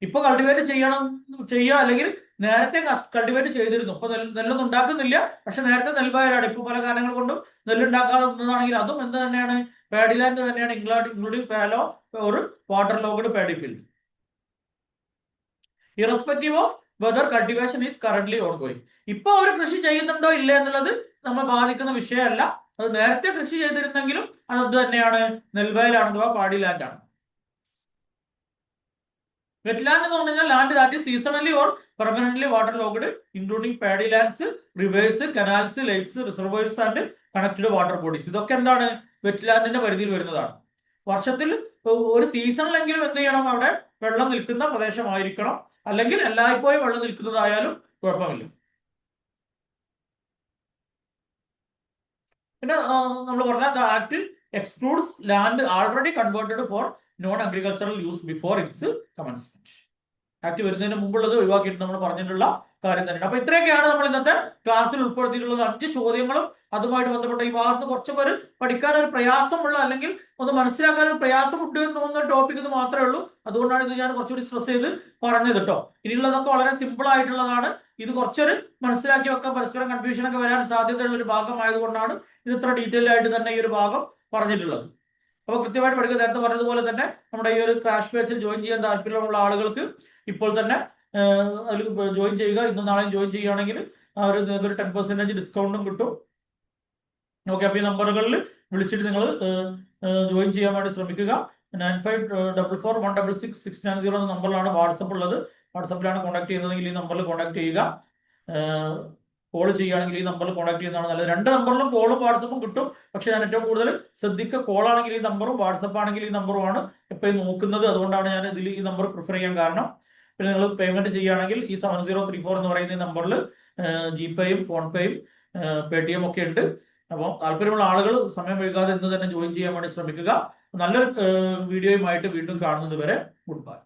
ഇപ്പൊ കൾട്ടിവേറ്റ് ചെയ്യുക, അല്ലെങ്കിൽ നേരത്തെ കൾട്ടിവേറ്റ് ചെയ്തിരുന്നു. ഇപ്പൊ നെല്ലൊന്നും ഉണ്ടാക്കുന്നില്ല, പക്ഷെ നേരത്തെ നെൽവയലാണ്. ഇപ്പൊ പല കാരണങ്ങൾ കൊണ്ടും നെല്ലുണ്ടാക്കാവുന്നതാണെങ്കിൽ അതും എന്ത് തന്നെയാണ്, പാഡി ലാൻഡ് തന്നെയാണ്, including fallow or water logged paddy field, irrespective of whether cultivation is currently on going. ഇപ്പൊ അവർ കൃഷി ചെയ്യുന്നുണ്ടോ ഇല്ല എന്നുള്ളത് നമ്മളെ ബാധിക്കുന്ന വിഷയമല്ല. അത് നേരത്തെ കൃഷി ചെയ്തിരുന്നെങ്കിലും അത് തന്നെയാണ്, നെൽവയലാണ് അഥവാ പാഡി ലാൻഡ് ആണ്. വെറ്റ്ലാൻഡ് എന്ന് പറഞ്ഞാൽ land that is seasonally or permanently water logged including paddy lands, rivers, canals, lakes, reservoirs and connected water bodies. ഇതൊക്കെ എന്താണ്, വെറ്റ്ലാൻഡിന്റെ പരിധിയിൽ വരുന്നതാണ്. വർഷത്തിൽ ഒരു സീസണിലെങ്കിലും എന്ത് ചെയ്യണം, അവിടെ വെള്ളം നിൽക്കുന്ന പ്രദേശമായിരിക്കണം, അല്ലെങ്കിൽ എല്ലായ്പ്പോഴും വെള്ളം നിൽക്കുന്നതായാലും കുഴപ്പമില്ല. പിന്നെ നമ്മൾ പറഞ്ഞ act excludes land already converted four non agricultural use before it's commencement. Act വരുന്നതിന് മുമ്പുള്ളത് ഒഴിവാക്കിയിട്ട് നമ്മൾ പറഞ്ഞിട്ടുള്ള കാര്യം തന്നെയാണ്. അപ്പൊ ഇത്രയൊക്കെയാണ് നമ്മൾ ഇന്നത്തെ ക്ലാസ്സിൽ ഉൾപ്പെടുത്തിയിട്ടുള്ളത്. 5 ചോദ്യങ്ങളും അതുമായിട്ട് ബന്ധപ്പെട്ട ഈ ഭാഗത്ത് കുറച്ചൊക്കെ ഒരു പഠിക്കാൻ ഒരു പ്രയാസമുള്ള, അല്ലെങ്കിൽ ഒന്ന് മനസ്സിലാക്കാൻ ഒരു പ്രയാസമുണ്ട് എന്ന് തോന്നുന്ന ടോപ്പിക് ഇത് മാത്രമേ ഉള്ളൂ. അതുകൊണ്ടാണ് ഇത് ഞാൻ കുറച്ചുകൂടി സ്ട്രെസ് ചെയ്ത് പറഞ്ഞത് കേട്ടോ. ഇനിയുള്ളതൊക്കെ വളരെ സിമ്പിൾ ആയിട്ടുള്ളതാണ്. ഇത് കുറച്ചൊരു മനസ്സിലാക്കി വെക്കാൻ, പരസ്പരം കൺഫ്യൂഷൻ ഒക്കെ വരാൻ സാധ്യതയുള്ള ഒരു ഭാഗമായതുകൊണ്ടാണ് ഇത് ഇത്ര ഡീറ്റെയിൽ ആയിട്ട് തന്നെ ഈ ഒരു ഭാഗം പറഞ്ഞിട്ടുള്ളത്. അപ്പോൾ കൃത്യമായിട്ട് പഠിക്കുക. നേരത്തെ പറഞ്ഞതുപോലെ തന്നെ നമ്മുടെ ഈ ഒരു ക്രാഷ് ബാച്ചിൽ ജോയിൻ ചെയ്യാൻ താല്പര്യമുള്ള ആളുകൾക്ക് ഇപ്പോൾ തന്നെ അതിൽ ജോയിൻ ചെയ്യുക. ഇന്നും നാളെയും ജോയിൻ ചെയ്യുകയാണെങ്കിൽ നിങ്ങൾക്ക് ഒരു 10% ഡിസ്കൗണ്ടും കിട്ടും. ഓക്കെ, അപ്പോൾ ഈ നമ്പറുകളിൽ വിളിച്ചിട്ട് നിങ്ങൾ ജോയിൻ ചെയ്യാൻ വേണ്ടി ശ്രമിക്കുക. 9544166690 എന്ന നമ്പറിലാണ് വാട്സപ്പ് ഉള്ളത്. വാട്സപ്പിലാണ് കോൺടാക്ട് ചെയ്യുന്നതെങ്കിൽ ഈ നമ്പറിൽ കോൺടാക്ട് ചെയ്യുക. കോൾ ചെയ്യുകയാണെങ്കിൽ ഈ നമ്പറിൽ കോൺടാക്ട് ചെയ്യുന്നതാണ് നല്ലത്. 2 നമ്പറിലും കോളും വാട്സപ്പും കിട്ടും. പക്ഷെ ഞാൻ ഏറ്റവും കൂടുതൽ ശ്രദ്ധിക്കുക, കോൾ ആണെങ്കിൽ ഈ നമ്പറും വാട്സപ്പ് ആണെങ്കിൽ ഈ നമ്പറുമാണ് എപ്പോഴും നോക്കുന്നത്. അതുകൊണ്ടാണ് ഞാൻ ഇതിൽ ഈ നമ്പർ പ്രിഫർ ചെയ്യാൻ കാരണം. പിന്നെ നിങ്ങൾ പേയ്മെന്റ് ചെയ്യുകയാണെങ്കിൽ ഈ 7034 എന്ന് പറയുന്ന നമ്പറിൽ ജിപേയും ഫോൺപേയും പേടിഎം ഒക്കെ ഉണ്ട്. അപ്പോൾ താല്പര്യമുള്ള ആളുകൾ സമയം വൈകാതെ ഇന്ന് തന്നെ ജോയിൻ ചെയ്യാൻ വേണ്ടി ശ്രമിക്കുക. നല്ലൊരു വീഡിയോയുമായിട്ട് വീണ്ടും കാണുന്നത് വരെ ഗുഡ് ബൈ.